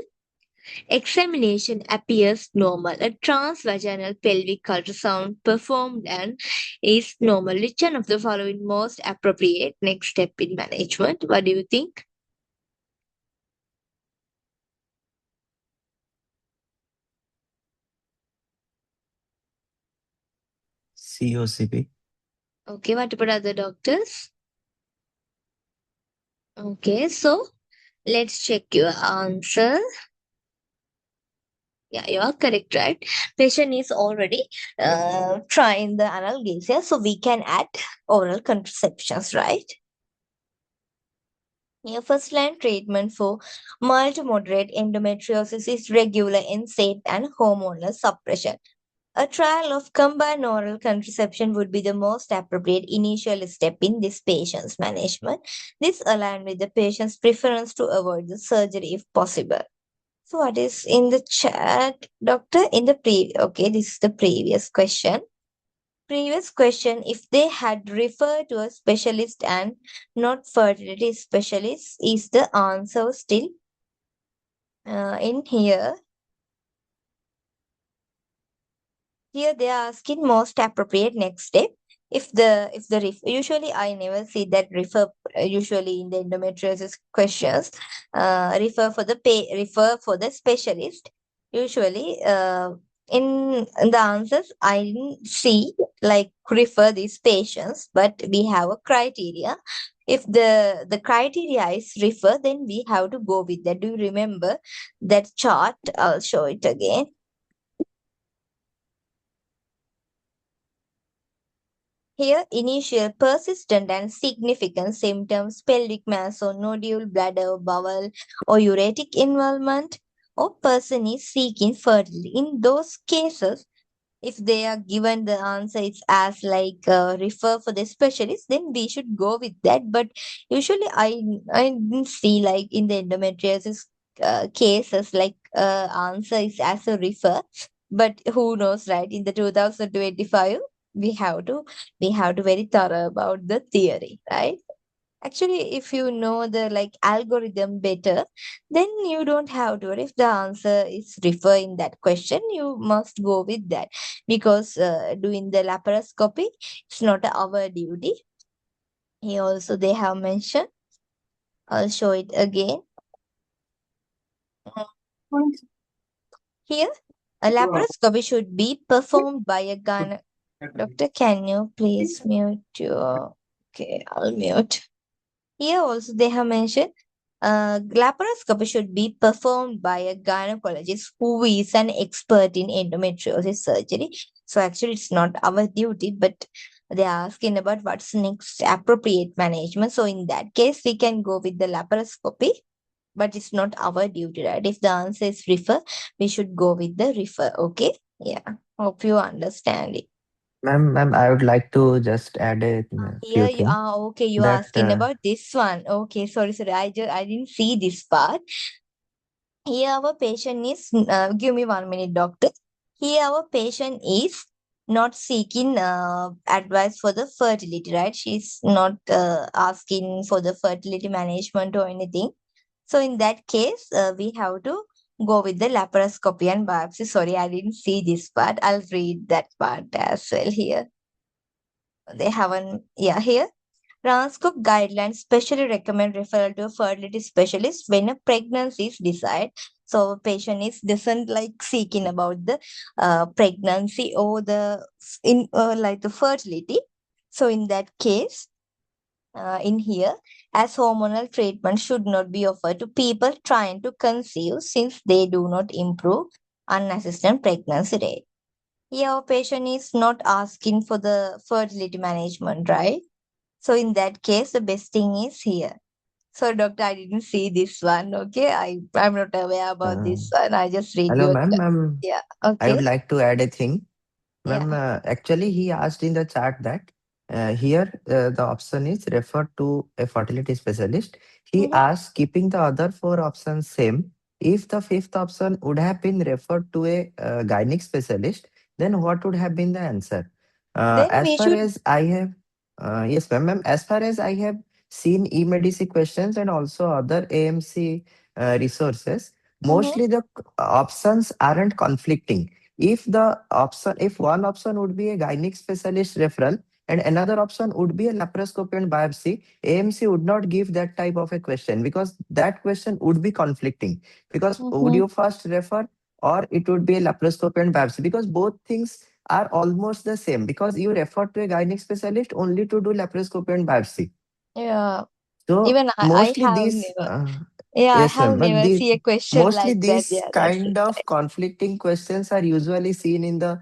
Examination appears normal. A transvaginal pelvic ultrasound performed and is normal. Which one of the following most appropriate next step in management? What do you think? COCP. Okay, what about other doctors? Okay, so let's check your answer. Yeah, you are correct, right? Patient is already trying the analgesia, so we can add oral contraceptions, right? Yeah, first line treatment for mild to moderate endometriosis is regular NSAID and hormonal suppression. A trial of combined oral contraception would be the most appropriate initial step in this patient's management. This aligns with the patient's preference to avoid the surgery if possible. So, what is in the chat, doctor? In the okay, this is the previous question. Previous question: if they had referred to a specialist and not fertility specialist, is the answer still in here? Here they are asking most appropriate next step. Usually I never see that refer usually in the endometriosis questions refer for the specialist. Usually in the answers I didn't see like refer these patients, but we have a criteria. If the criteria is refer, then we have to go with that. Do you remember that chart? I'll show it again. Here, initial persistent and significant symptoms, pelvic mass or nodule, bladder, bowel, or ureteric involvement, or person is seeking fertility. In those cases, if they are given the answer it's as like refer for the specialist, then we should go with that. But usually I didn't see like in the endometriosis cases like answer is as a refer. But who knows, right? In the 2025 we have to we have to very thorough about the theory, right? Actually, if you know the like algorithm better, then you don't have to worry. If the answer is refer in that question, you must go with that because doing the laparoscopy, it's not our duty. Here also they have mentioned. I'll show it again. Here, a laparoscopy should be performed by a gyne. Doctor, can you please mute your? Okay, I'll mute. Here also they have mentioned laparoscopy should be performed by a gynecologist who is an expert in endometriosis surgery. So actually it's not our duty, but they are asking about what's next appropriate management. So in that case, we can go with the laparoscopy, but it's not our duty, right? If the answer is refer, we should go with the refer. Okay. Yeah. Hope you understand it. Ma'am, I would like to just add a few Here you things are okay. You're that asking about this one. Okay, sorry. I didn't see this part. Here our patient is. Give me 1 minute, doctor. Here our patient is not seeking advice for the fertility, right? She's not asking for the fertility management or anything. So in that case, we have to go with the laparoscopy and biopsy. Sorry, I didn't see this part. I'll read that part as well here. They haven't. Yeah, here. Transcope guidelines specially recommend referral to a fertility specialist when a pregnancy is desired. So a patient is doesn't like seeking about the pregnancy or the in like the fertility. So in that case, in here, as hormonal treatment should not be offered to people trying to conceive since they do not improve unassisted pregnancy rate. Here, our patient is not asking for the fertility management, right? So in that case, the best thing is here. So doctor, I didn't see this one. Okay, I'm not aware about uh, this one. I just read hello your ma'am. yeah. I would Okay. like to add a thing. Yeah. Actually, he asked in the chat that here the option is refer to a fertility specialist. He Mhm. asked, keeping the other four options same, if the fifth option would have been referred to a gynec specialist, then what would have been the answer? Then As we far should. as I have, yes, ma'am, as far as I have seen e-medici questions and also other AMC resources, Mm-hmm. mostly the options aren't conflicting. If one option would be a gynec specialist referral and another option would be a laparoscopy and biopsy, AMC would not give that type of a question because that question would be conflicting. Because would Mm-hmm. you first refer or it would be a laparoscopy and biopsy? Because both things are almost the same because you refer to a gynec specialist only to do laparoscopy and biopsy. Yeah. So Even I mostly have these, never. Yeah, I yes, have ma'am. But never the see a question mostly like that. these Yeah, that's kind of conflicting questions are usually seen in the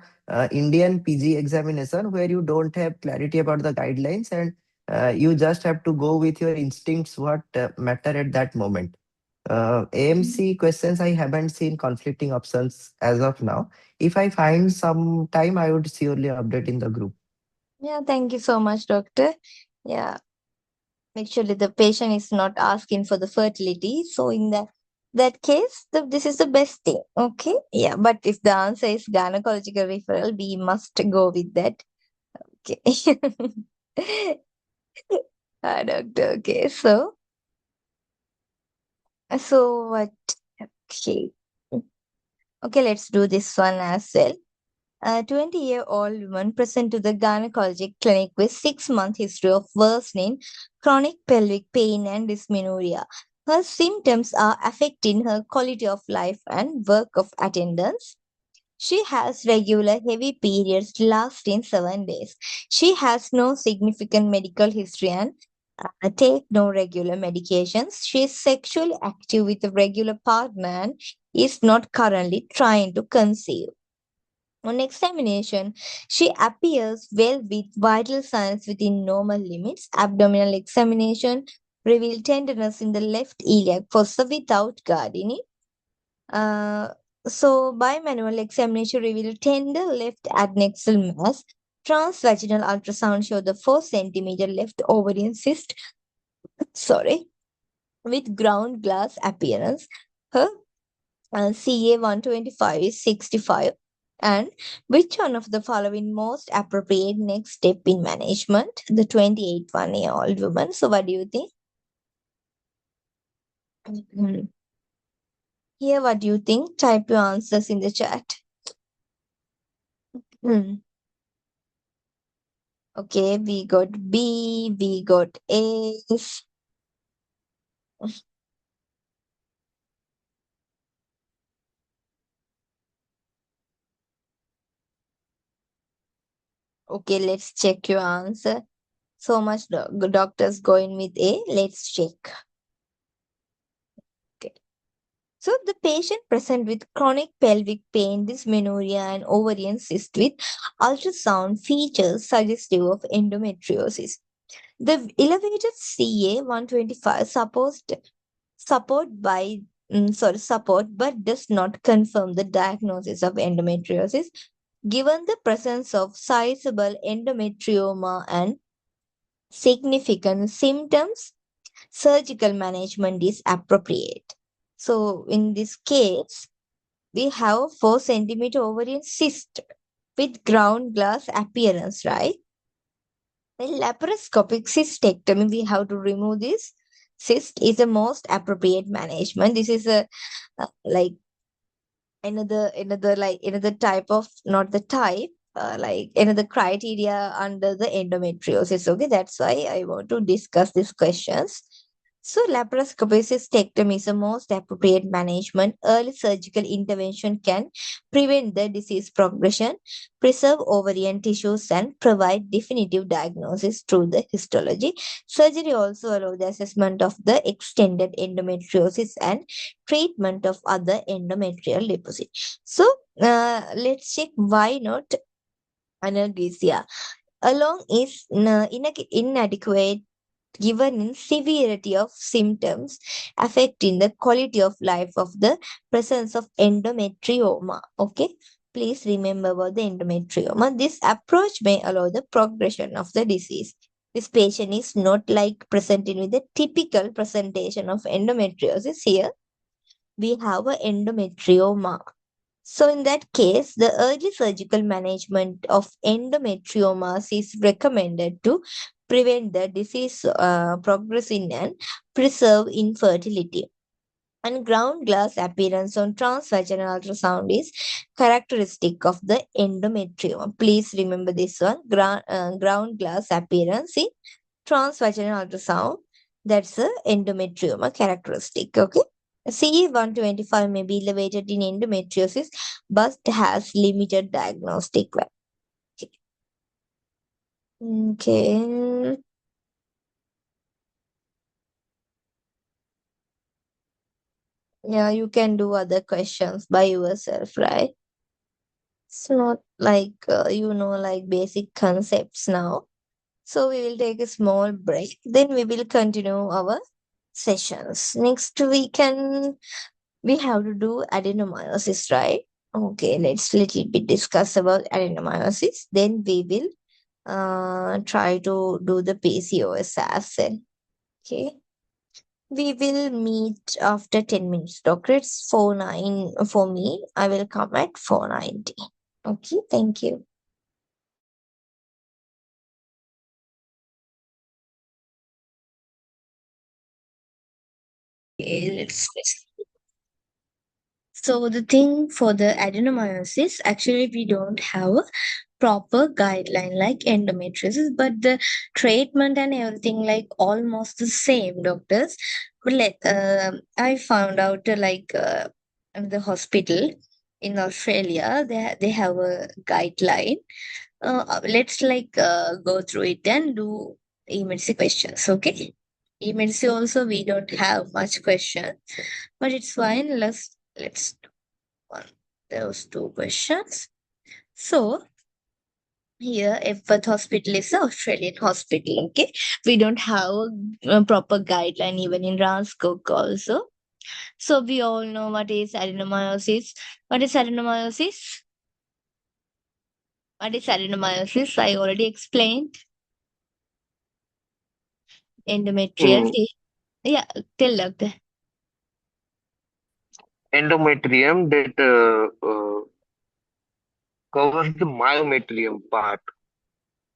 Indian PG examination, where you don't have clarity about the guidelines and you just have to go with your instincts what matter at that moment. right. AMC questions I haven't seen conflicting options as of now. If I find some time, I would surely update in the group. Yeah, thank you so much, doctor. Yeah, actually, the patient is not asking for the fertility. So, in that case, this is the best thing. Okay. Yeah, but if the answer is gynecological referral, we must go with that. Okay. Doctor. Okay. So what? Okay. Okay, let's do this one as well. A 20-year-old woman present to the gynecologic clinic with 6-month history of worsening chronic pelvic pain and dysmenorrhea. Her symptoms are affecting her quality of life and work of attendance. She has regular heavy periods lasting 7 days. She has no significant medical history and take no regular medications. She is sexually active with a regular partner and is not currently trying to conceive. On examination, she appears well with vital signs within normal limits. Abdominal examination revealed tenderness in the left iliac fossa without gardening. Uh, so, bimanual examination revealed tender left adnexal mass. Transvaginal ultrasound showed the 4 centimeter left ovarian cyst, sorry, with ground glass appearance. Her CA 125 is 65. And which one of the following most appropriate next step in management? The 28-year-old woman. So, what do you think? Mhm. Here, what do you think? Type your answers in the chat. Hmm. Okay, we got B, we got A. Okay, let's check your answer. So much doctors going with A. Let's check. Okay. So the patient present with chronic pelvic pain, dysmenorrhea, and ovarian cyst with ultrasound features suggestive of endometriosis. The elevated CA 125 support but does not confirm the diagnosis of endometriosis. Given the presence of sizable endometrioma and significant symptoms, surgical management is appropriate. So, in this case, we have a 4 centimeter ovarian cyst with ground glass appearance, right? In laparoscopic cystectomy, we have to remove this cyst is the most appropriate management. This is a like another type of, not the type, like another criteria under the endometriosis. Okay, that's why I want to discuss these questions. So laparoscopic cystectomy is the most appropriate management. Early surgical intervention can prevent the disease progression, preserve ovarian tissues, and provide definitive diagnosis through the histology. Surgery also allows the assessment of the extended endometriosis and treatment of other endometrial deposits. So, let's check why not analgesia. Along is inadequate given in severity of symptoms affecting the quality of life of the presence of endometrioma. Okay, please remember about the endometrioma. This approach may allow the progression of the disease. This patient is not like presenting with a typical presentation of endometriosis. Here we have a endometrioma. So in that case, the early surgical management of endometriomas is recommended to prevent the disease progressing and preserve infertility. And ground glass appearance on transvaginal ultrasound is characteristic of the endometrium. Please remember this one. Ground glass appearance in transvaginal ultrasound. That's a endometrioma characteristic. Okay. CE125 may be elevated in endometriosis but has limited diagnostic value. Okay. Yeah, you can do other questions by yourself, right? It's not like like basic concepts now. So we will take a small break. Then we will continue our sessions. Next we have to do adenomyosis, right? Okay, let's little bit discuss about adenomyosis. Then we will try to do the PCOS as well. Okay. We will meet after 10 minutes. Doctor, it's 49 for me. I will come at 4:90. Okay, thank you. Okay, let's. So the thing for the adenomyosis, actually we don't have a proper guideline like endometriosis, but the treatment and everything like almost the same, doctors. But I found out in the hospital in Australia, they have a guideline. Let's go through it and do emergency questions. Okay. Emergency also we don't have much question, but it's fine. Let's do one those two questions. So here, Epworth Hospital is an Australian hospital. Okay, we don't have a proper guideline even in Ranskog also. So we all know what is adenomyosis. What is adenomyosis? What is adenomyosis? I already explained. Endometrial. Mm, Yeah, tell doctor. endometrium that covers the myometrium part,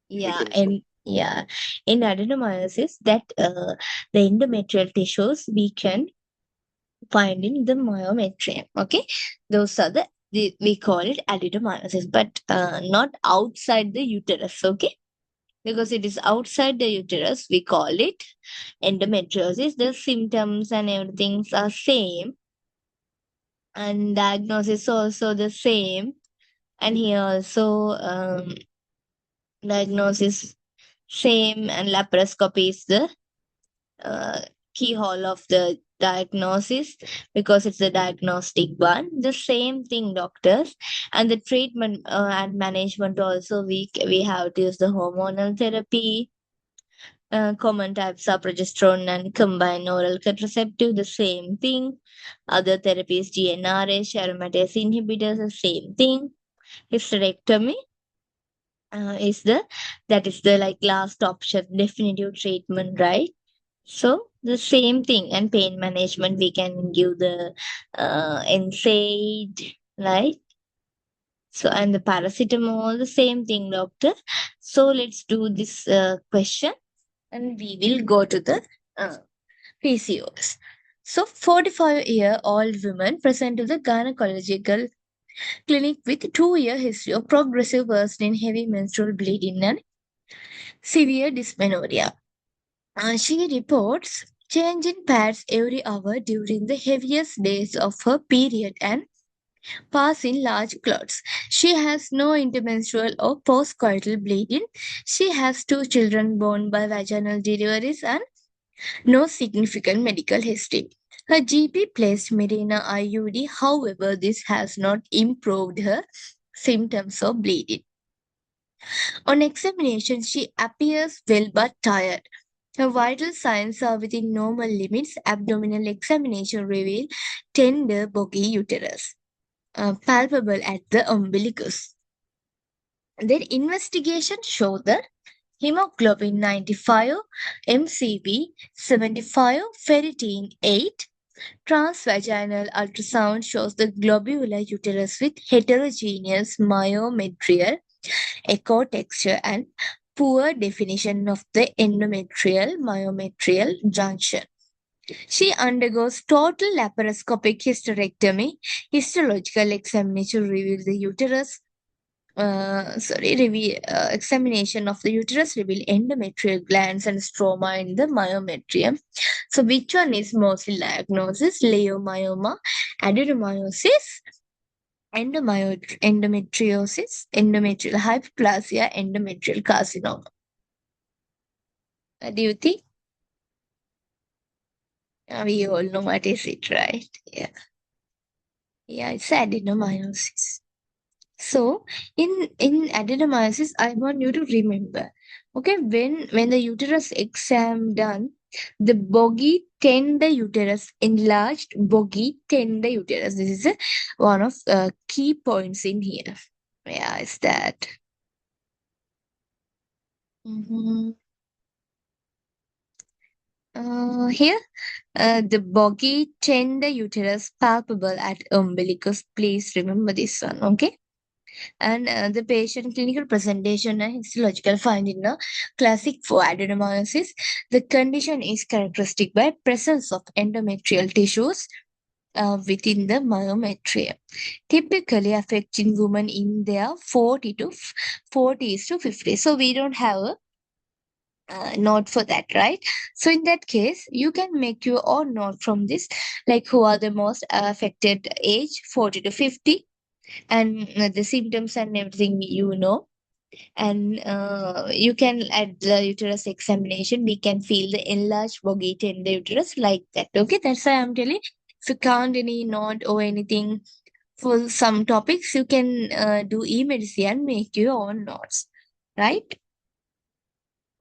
we Yeah, can say. and yeah, in adenomyosis, that the endometrial tissues we can find in the myometrium. Okay, those are we call it adenomyosis, but not outside the uterus. Okay, because it is outside the uterus, we call it endometriosis. The symptoms and everything are same, and diagnosis also the same. And here also diagnosis same, and laparoscopy is the uh, keyhole of the diagnosis because it's a diagnostic one. The same thing, doctors, and the treatment and management also. We have to use the hormonal therapy. Common types are progesterone and combined oral contraceptive. The same thing. Other therapies, GnRH, aromatase inhibitors, the same thing. Hysterectomy is the like last option, definitive treatment, right? So the same thing, and pain management we can give the NSAID, right? So and the paracetamol, the same thing, doctor. So let's do this question, and we will go to the uh, PCOS. So 45-year-old woman present to the gynecological clinic with 2-year history of progressive worsening heavy menstrual bleeding and severe dysmenorrhea. She reports change in pads every hour during the heaviest days of her period and pass in large clots. She has no intermenstrual or postcoital bleeding. She has 2 children born by vaginal deliveries and no significant medical history. Her GP placed Mirena IUD, however, this has not improved her symptoms of bleeding. On examination, she appears well but tired. Her vital signs are within normal limits. Abdominal examination revealed tender, boggy uterus, palpable at the umbilicus. Then investigation showed that hemoglobin 95, MCV 75, ferritin 8. Transvaginal ultrasound shows the globular uterus with heterogeneous myometrial echo texture and poor definition of the endometrial myometrial junction. She undergoes total laparoscopic hysterectomy. Histological examination reveals the uterus. Examination of the uterus reveal endometrial glands and stroma in the myometrium. So, which one is mostly diagnosis? Leiomyoma, adenomyosis, endometriosis, endometrial hyperplasia, endometrial carcinoma. What do you think? We all know what is it, right? Yeah. Yeah, it's adenomyosis. So in adenomyosis, I want you to remember, okay, when the uterus exam done, the boggy tender uterus enlarged, boggy tender uterus. This is one of key points in here. Yeah, is that. Here, the boggy tender uterus palpable at umbilicus. Please remember this one, okay? And the patient clinical presentation and histological finding classic for adenomyosis. The condition is characteristic by presence of endometrial tissues within the myometrium, typically affecting women in their 40s to 50s. So we don't have a note for that, right? So in that case, you can make your own note from this, like who are the most affected age, 40 to 50, and the symptoms and everything and you can at the uterus examination we can feel the enlarged boggy in the uterus like that. Okay, that's why I'm telling, if you can't any note or anything for some topics, you can do e-medicine and make your own notes, right?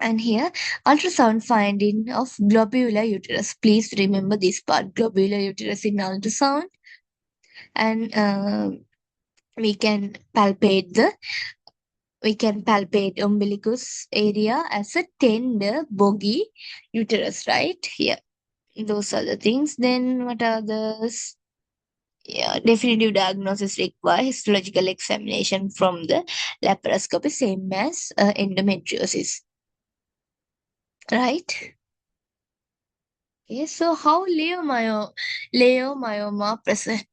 And here, ultrasound finding of globular uterus. Please remember this part, globular uterus in ultrasound. And we can palpate umbilicus area as a tender, boggy uterus, right? Yeah, those are the things. Then what are others? Yeah, definitive diagnosis require histological examination from the laparoscopy, same as endometriosis, right? Okay, so how leiomyoma present?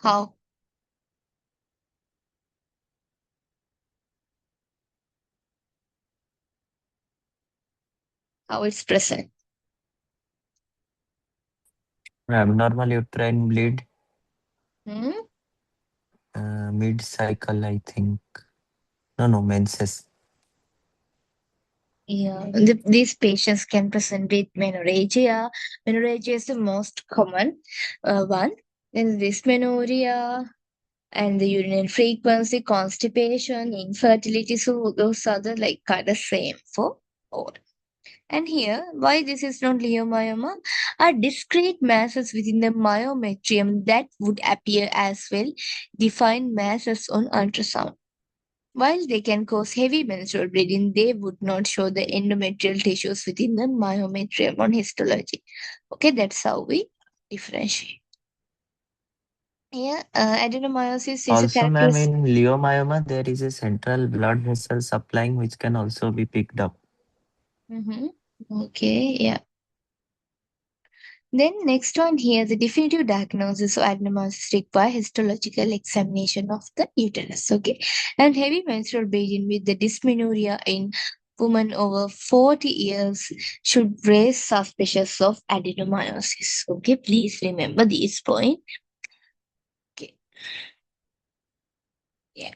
How? How it's present? Abnormal uterine bleed, Hmm? mid-cycle, I think. No, menses. Yeah, these patients can present with menorrhagia. Menorrhagia is the most common one. Then dysmenorrhea and the urinary frequency, constipation, infertility. So those are the like kind of same for all. And here, why this is not leiomyoma, are discrete masses within the myometrium that would appear as well defined masses on ultrasound. While they can cause heavy menstrual bleeding, they would not show the endometrial tissues within the myometrium on histology. Okay, that's how we differentiate. Yeah, adenomyosis is a Also, ma'am, characteristic. in leiomyoma, there is a central blood vessel supplying which can also be picked up. Okay, yeah. Then next one here, the definitive diagnosis of adenomyosis require histological examination of the uterus. Okay, and heavy menstrual bleeding with the dysmenorrhea in women over 40 years should raise suspicious of adenomyosis. Okay, please remember this point. Okay, yeah.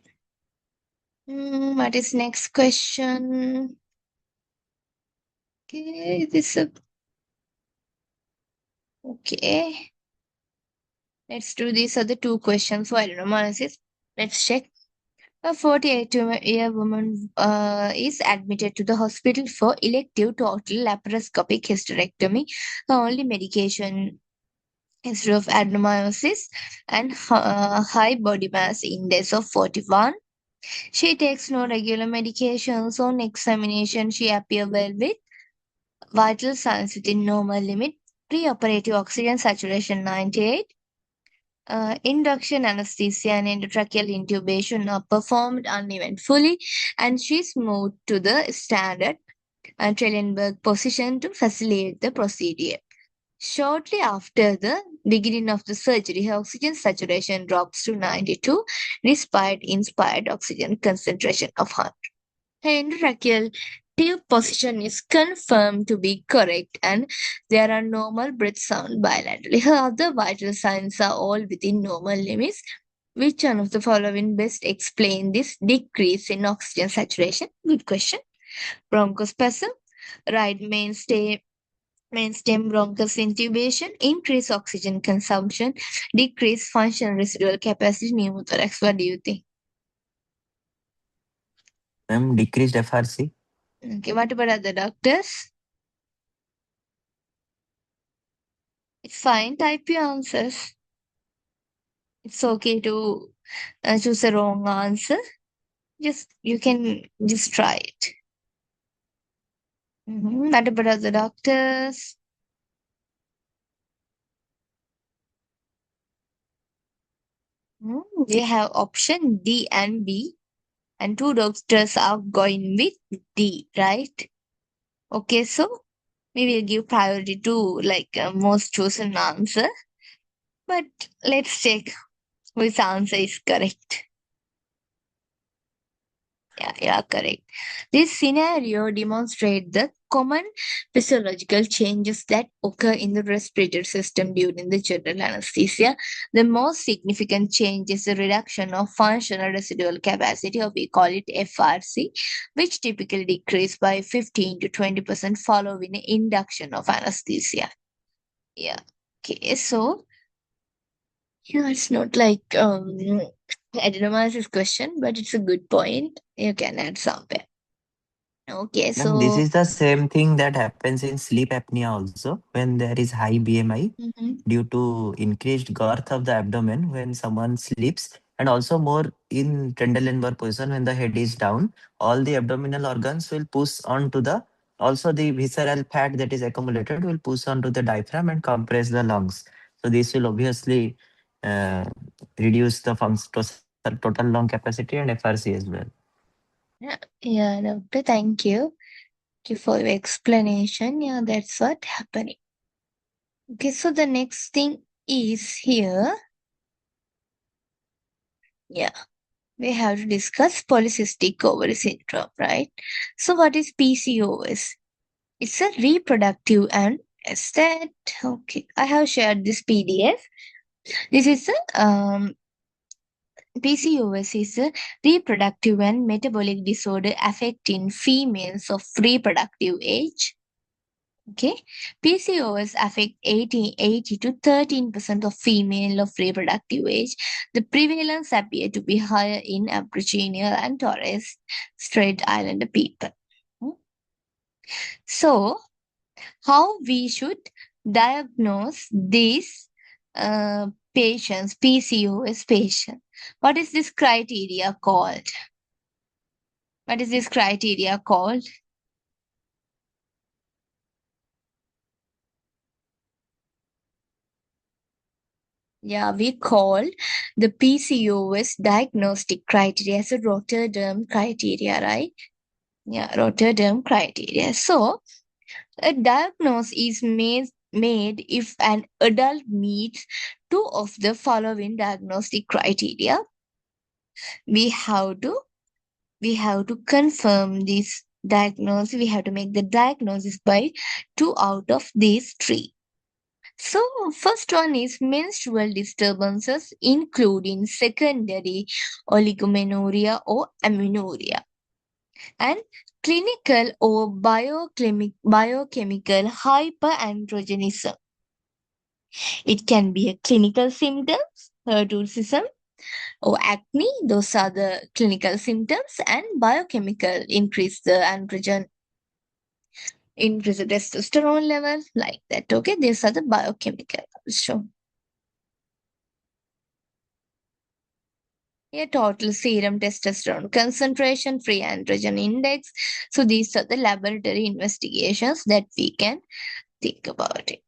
What is next question? Okay, okay. Let's do these other two questions for adenomyosis. Let's check. A 48-year woman is admitted to the hospital for elective total laparoscopic hysterectomy. The only medication is of adenomyosis and high body mass index of 41. She takes no regular medications. On examination, she appears well with vital signs within normal limit. Preoperative oxygen saturation 98. Induction anesthesia and endotracheal intubation are performed uneventfully, and she's moved to the standard Trellenberg position to facilitate the procedure. Shortly after the beginning of the surgery, her oxygen saturation drops to 92 despite inspired oxygen concentration of 100. Her endotracheal tube position is confirmed to be correct and there are normal breath sound bilaterally. Her other vital signs are all within normal limits. Which one of the following best explain this decrease in oxygen saturation? Good question. Bronchospasm, right mainstem bronchus intubation, increase oxygen consumption, decrease functional residual capacity, pneumothorax. What do you think? Decreased FRC. Okay, what about other doctors? It's fine, type your answers. It's okay to choose a wrong answer. You can just try it. What about other doctors? We have option D and B, and two doctors are going with D, right? Okay, so we will give priority to most chosen answer. But let's check which answer is correct. Yeah, you are correct. This scenario demonstrates the common physiological changes that occur in the respiratory system during the general anesthesia. The most significant change is the reduction of functional residual capacity, or we call it FRC, which typically decrease by 15 to 20% following the induction of anesthesia. Yeah. Okay, so yeah, it's not like adenomyosis question, but it's a good point. You can add somewhere. Okay, This so is the same thing that happens in sleep apnea also when there is high BMI mhm. due to increased girth of the abdomen when someone sleeps, and also more in Trendelenburg position when the head is down. All the abdominal organs will push onto the, also the visceral fat that is accumulated will push onto the diaphragm and compress the lungs. So this will obviously uh, reduce the total lung capacity and FRC as well. Yeah, doctor, thank you. Thank you for your explanation. Yeah, that's what happening. Okay, so the next thing is here. Yeah, we have to discuss polycystic ovary syndrome, right? So, what is PCOS? It's a reproductive and is that okay? I have shared this PDF. This is a PCOS is a reproductive and metabolic disorder affecting females of reproductive age. Okay, PCOS affect 80 to 13% of female of reproductive age. The prevalence appear to be higher in Aboriginal and Torres Strait Islander people. So, how we should diagnose these patients, PCOS patient? What is this criteria called? What is this criteria called? Yeah, we call the PCOS diagnostic criteria as a Rotterdam criteria, right? Yeah, Rotterdam criteria. So, a diagnosis is made if an adult meets two of the following diagnostic criteria. We have to confirm this diagnosis. We have to make the diagnosis by two out of these three. So, first one is menstrual disturbances, including secondary oligomenorrhea or amenorrhea, and clinical or biochemical hyperandrogenism. It can be a clinical symptoms, hirsutism, or acne. Those are the clinical symptoms, and biochemical increase the androgen, increase the testosterone level, like that. Okay, these are the biochemical. So, yeah, total serum testosterone concentration, free androgen index. So these are the laboratory investigations that we can think about it.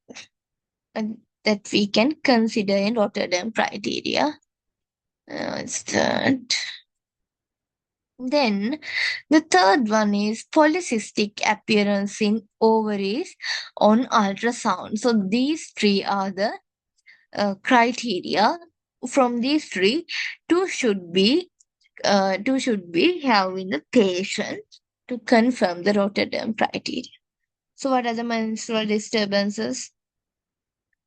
And that we can consider in Rotterdam criteria. It's third. Then the third one is polycystic appearance in ovaries on ultrasound. So these three are the criteria. From these three, two should be having the patient to confirm the Rotterdam criteria. So what are the menstrual disturbances?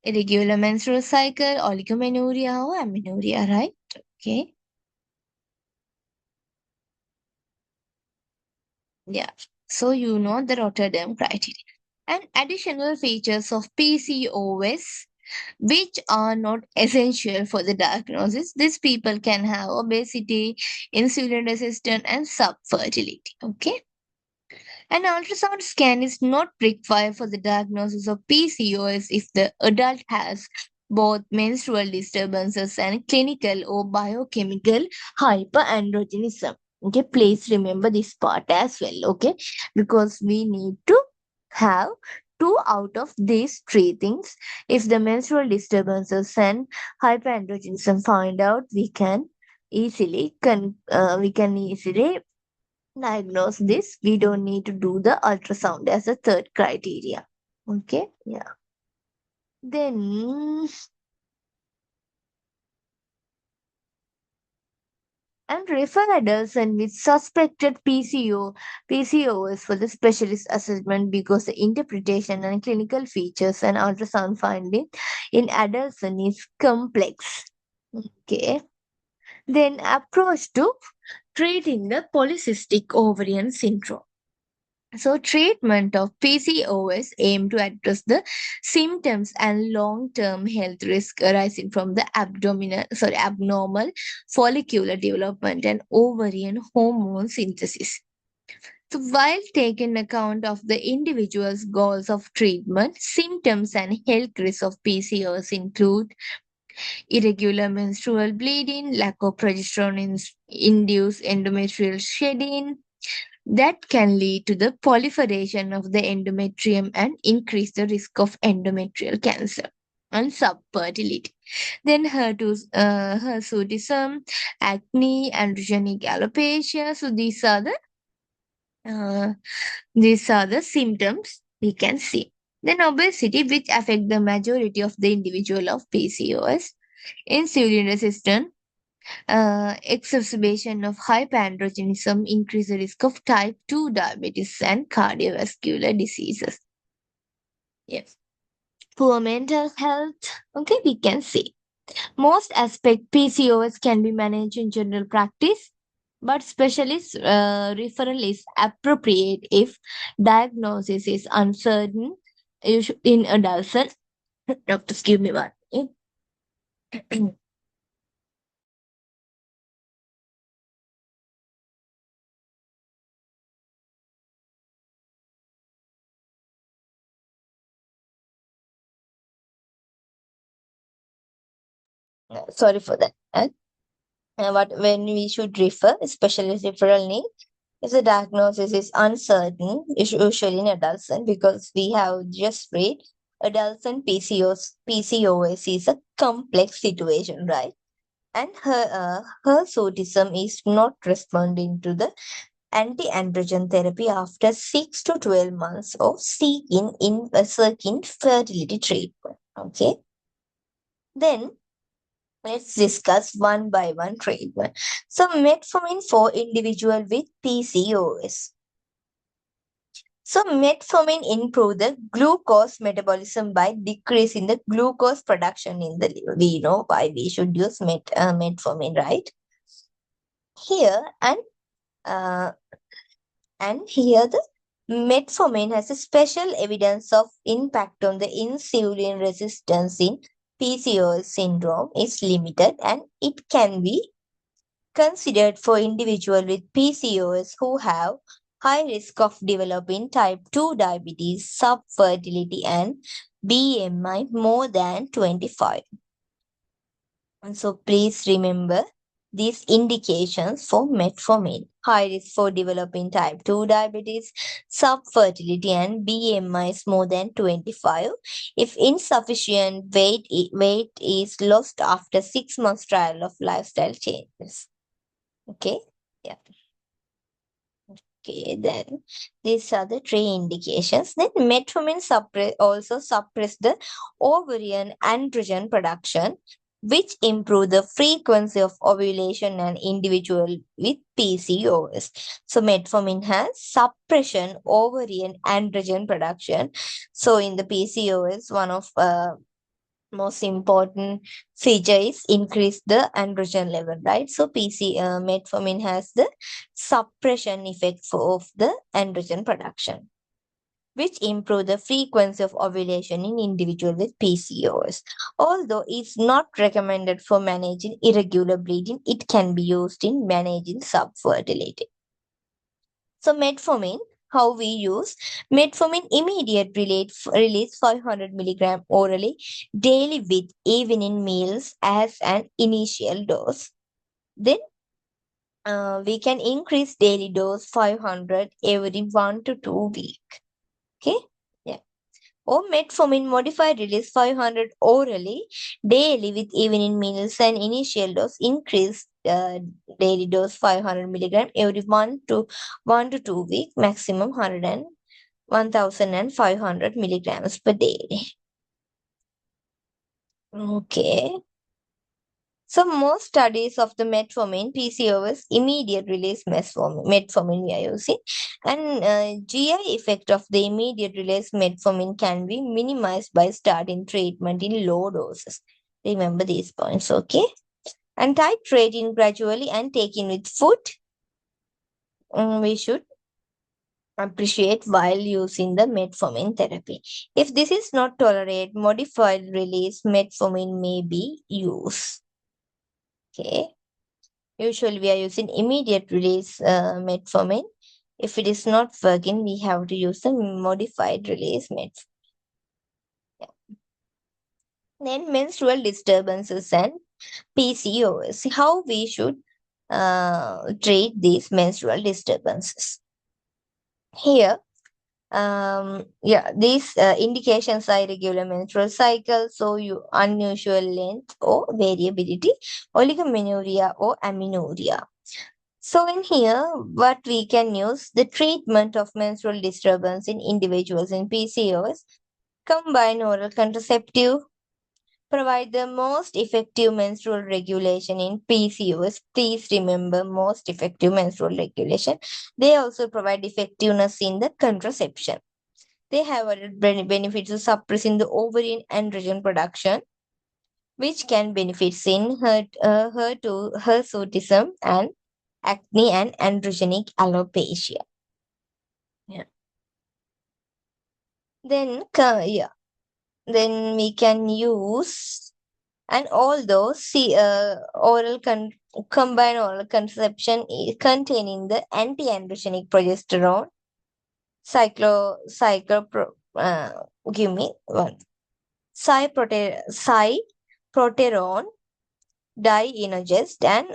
Irregular menstrual cycle, oligomenorrhea or amenorrhea, right? Okay. Yeah. So you know the Rotterdam criteria. And additional features of PCOS which are not essential for the diagnosis. These people can have obesity, insulin resistance, and subfertility. Okay. An ultrasound scan is not required for the diagnosis of PCOS if the adult has both menstrual disturbances and clinical or biochemical hyperandrogenism. Okay, please remember this part as well. Okay, because we need to have two out of these three things. If the menstrual disturbances and hyperandrogenism find out, we can easily diagnose this. We don't need to do the ultrasound as a third criteria. Okay, yeah. Then and refer adults and with suspected PCOS for the specialist assessment because the interpretation and clinical features and ultrasound finding in adults is complex. Okay. Then approach to treating the polycystic ovarian syndrome. So, treatment of PCOS aim to address the symptoms and long-term health risk arising from the abnormal follicular development and ovarian hormone synthesis. So, while taking account of the individual's goals of treatment, symptoms and health risks of PCOS include irregular menstrual bleeding, lack of progesterone-induced endometrial shedding, that can lead to the proliferation of the endometrium and increase the risk of endometrial cancer and subfertility. Then hirsutism, acne, androgenic alopecia. So uh, these are the symptoms we can see. Then obesity, which affect the majority of the individual of PCOS, insulin resistant, exacerbation of hyperandrogenism increase the risk of type 2 diabetes and cardiovascular diseases. Yes. Poor mental health. Okay, we can see. Most aspect PCOS can be managed in general practice, but specialist referral is appropriate if diagnosis is uncertain. In adults. Doctor, give me one. Sorry for that. What when we should refer, specialist referral need if the diagnosis is uncertain, usually in adults, and because we have just read adults and PCOS is a complex situation, right? And her autism is not responding to the anti-androgen therapy after 6 to 12 months of seeking fertility treatment. Okay, then let's discuss one by one treatment. So, metformin for individual with PCOS. So, metformin improve the glucose metabolism by decreasing the glucose production in the liver. We know why we should use metformin, right? Here uh, and here the metformin has a special evidence of impact on the insulin resistance in PCOS syndrome is limited and it can be considered for individuals with PCOS who have high risk of developing type 2 diabetes, subfertility, and BMI more than 25. And so please remember these indications for metformin: high risk for developing type 2 diabetes, subfertility, and BMIs more than 25. If insufficient weight is lost after 6 months trial of lifestyle changes. Okay. Yeah. Okay, then these are the three indications. Then metformin also suppress the ovarian androgen production, which improve the frequency of ovulation in individual with PCOS. So metformin has suppression ovarian androgen production. So in the PCOS, one of most important feature is increase the androgen level, right? So metformin has the suppression effect of the androgen production, which improve the frequency of ovulation in individual with PCOS. Although it's not recommended for managing irregular bleeding, it can be used in managing subfertility. So metformin, how we use metformin: immediate release 500 milligram orally daily with evening meals as an initial dose. Then we can increase daily dose 500 every 1 to 2 weeks. Okay. Yeah. Or metformin modified release 500 orally daily with evening meals and initial dose increased daily dose 500 milligram every 1 to 2 weeks, maximum 1,500 milligrams per day. Okay. So most studies of the metformin PCOS immediate release metformin we are using, and GI effect of the immediate release metformin can be minimized by starting treatment in low doses. Remember these points, okay? And titrating gradually and taking with food. We should appreciate while using the metformin therapy. If this is not tolerated, modified release metformin may be used. Okay. Usually we are using immediate release metformin. If it is not working, we have to use the modified release metformin. Yeah. Then menstrual disturbances and PCOS. How we should treat these menstrual disturbances. Here, these indications are irregular menstrual cycle, so unusual length or variability, oligomenorrhea or amenorrhea. So in here, what we can use: the treatment of menstrual disturbance in individuals in PCOS, combine oral contraceptive, provide the most effective menstrual regulation in PCOS. Please remember, most effective menstrual regulation. They also provide effectiveness in the contraception. They have added benefits of suppressing the ovarian androgen production, which can benefits in hirsutism and acne and androgenic alopecia. Yeah. Then we can use, and although combined oral contraception is containing the anti-androgenic progesterone, give me one, cyproterone, diinogest, and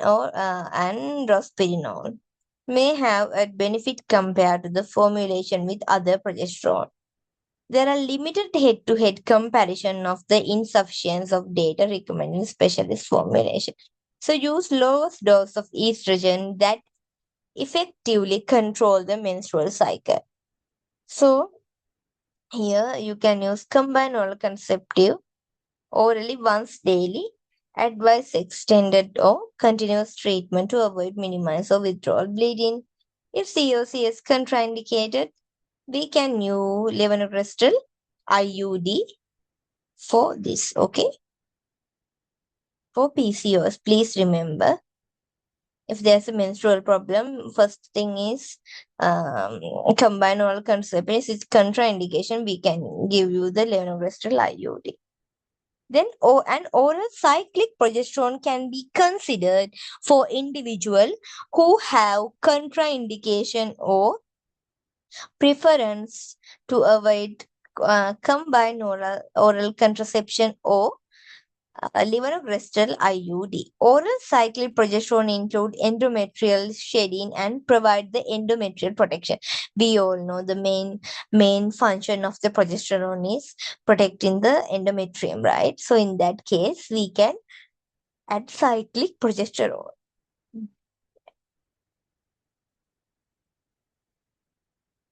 drospirenol may have a benefit compared to the formulation with other progesterone. There are limited head-to-head comparison of the insufficiency of data recommending specialist formulation. So use lowest dose of estrogen that effectively control the menstrual cycle. So here you can use combined oral contraceptive orally once daily. Advise extended or continuous treatment to avoid, minimize, or withdrawal bleeding. If COC is contraindicated, we can use levonorgestrel IUD for this, okay? For PCOS, please remember, if there's a menstrual problem, first thing is combined oral contraception. If it's contraindication, we can give you the levonorgestrel IUD. Then an oral cyclic progesterone can be considered for individuals who have contraindication or preference to avoid combined oral contraception or levonorgestrel IUD. Oral cyclic progesterone include endometrial shedding and provide the endometrial protection. We all know the main function of the progesterone is protecting the endometrium, right? So in that case, we can add cyclic progesterone.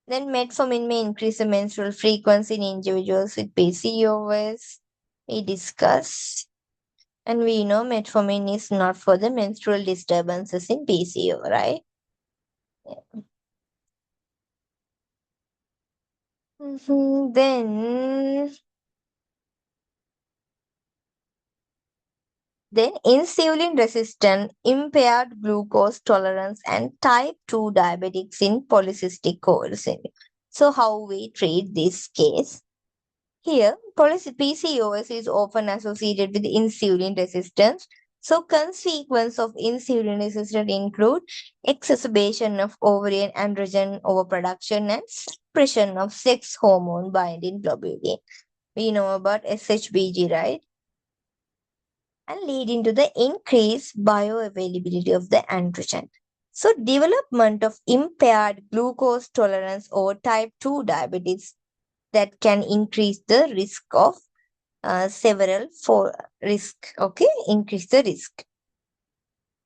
Then metformin may increase the menstrual frequency in individuals with PCOS. We discussed. And we know metformin is not for the menstrual disturbances in PCO, right? Then insulin resistant, impaired glucose tolerance, and type 2 diabetics in polycystic ovary syndrome. So, how we treat this case? Here, PCOS is often associated with insulin resistance. So, consequence of insulin resistance include exacerbation of ovarian androgen overproduction and suppression of sex hormone binding globulin. We know about SHBG, right? And leading to the increased bioavailability of the androgen. So, development of impaired glucose tolerance or type 2 diabetes that can increase the risk of several for risk, okay, increase the risk.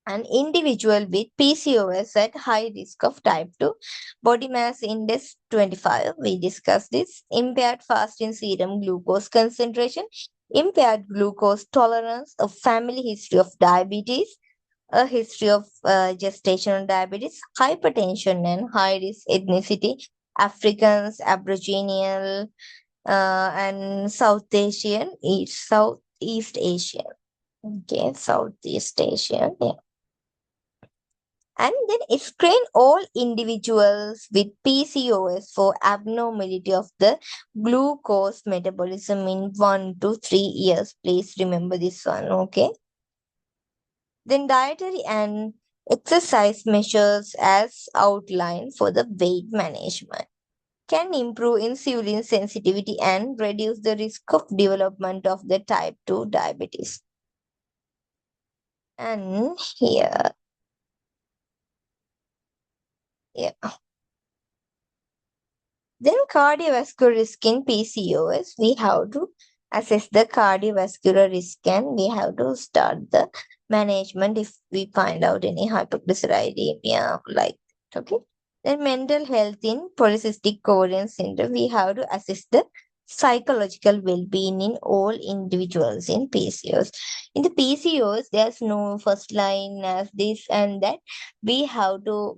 An individual with PCOS at high risk of type 2, body mass index 25, we discussed this, impaired fasting serum glucose concentration, impaired glucose tolerance, a family history of diabetes, a history of gestational diabetes, hypertension, and high risk ethnicity, Africans, Aboriginal, and Southeast Asian. Okay, Southeast Asian. Yeah. And then screen all individuals with PCOS for abnormality of the glucose metabolism in 1 to 3 years. Please remember this one, okay? Then dietary and exercise measures as outlined for the weight management can improve insulin sensitivity and reduce the risk of development of the type 2 diabetes. And here, yeah. Then cardiovascular risk in PCOS, we have to assess the cardiovascular risk and we have to start the management if we find out any hypoglyceridemia like that, okay? Then mental health in polycystic ovarian syndrome, we have to assess the psychological well-being in all individuals in PCOS. In the PCOS, there's no first line as this and that. We have to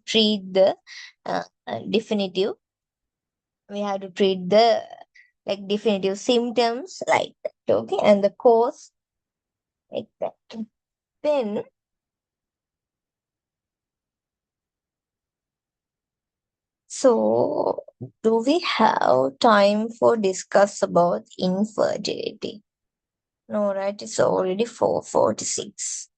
treat the definitive. We have to treat the like definitive symptoms like that, okay, and the cause like that. Then so do we have time for discuss about infertility? No, right? It's already 4:46.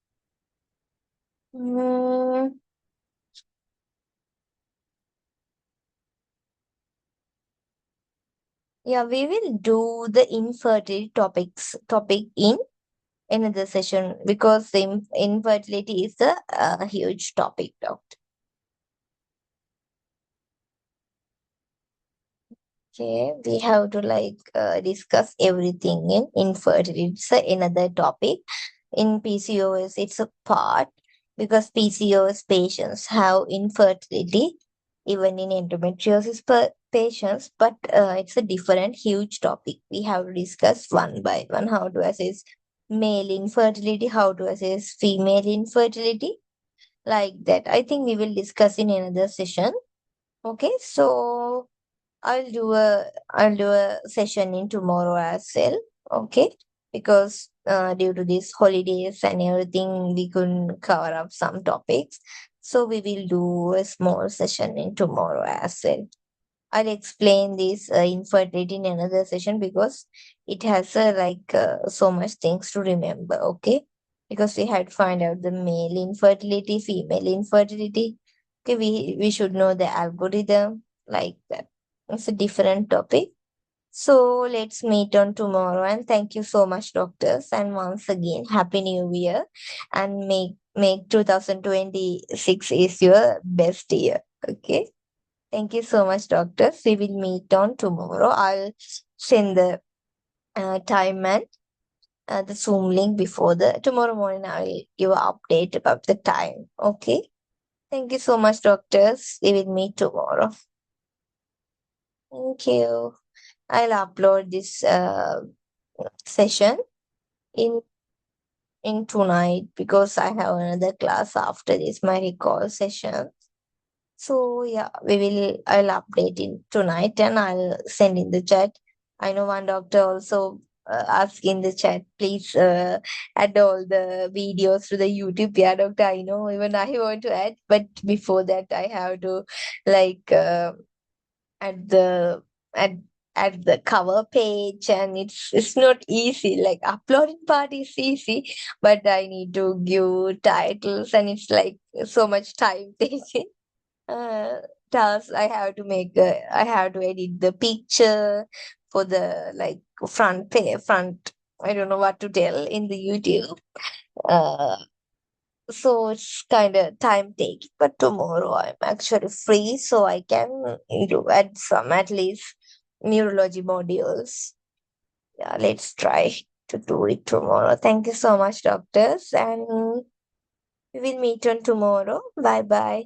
Yeah, we will do the infertility topic in another session because the infertility is a huge topic, doctor. Okay, we have to discuss everything in infertility. It's another topic. In PCOS, it's a part because PCOS patients have infertility, even in endometriosis patients, but it's a different, huge topic. We have to discuss one by one how to assess male infertility, how to assess female infertility, like that. I think we will discuss in another session. Okay, so I'll do a session in tomorrow as well. Okay, because due to these holidays and everything, we couldn't cover up some topics. So we will do a small session in tomorrow as well. I'll explain this infertility in another session because it has so much things to remember. Okay, because we had to find out the male infertility, female infertility. Okay, we should know the algorithm like that. It's a different topic. So let's meet on tomorrow. And thank you so much, doctors. And once again, Happy New Year. And make 2026 is your best year. Okay. Thank you so much, doctors. We will meet on tomorrow. I'll send the time and the Zoom link before the tomorrow morning. I'll give an update about the time. Okay. Thank you so much, doctors. We will meet tomorrow. Thank you. I'll upload this session in tonight because I have another class after this, my recall session. So yeah, I'll update it tonight and I'll send in the chat. I know one doctor also asked in the chat, please add all the videos to the YouTube. Yeah, doctor, I know even I want to add, but before that I have to like add the add at the cover page, and it's not easy. Like uploading part is easy, but I need to give titles and it's like so much time taking uh, task. I have to edit the picture for the like front. I don't know what to tell in the YouTube. Uh, so it's kind of time taking. But tomorrow I'm actually free, so I can add some at least neurology modules. Yeah, let's try to do it tomorrow. Thank you so much, doctors, and we will meet on tomorrow. Bye bye.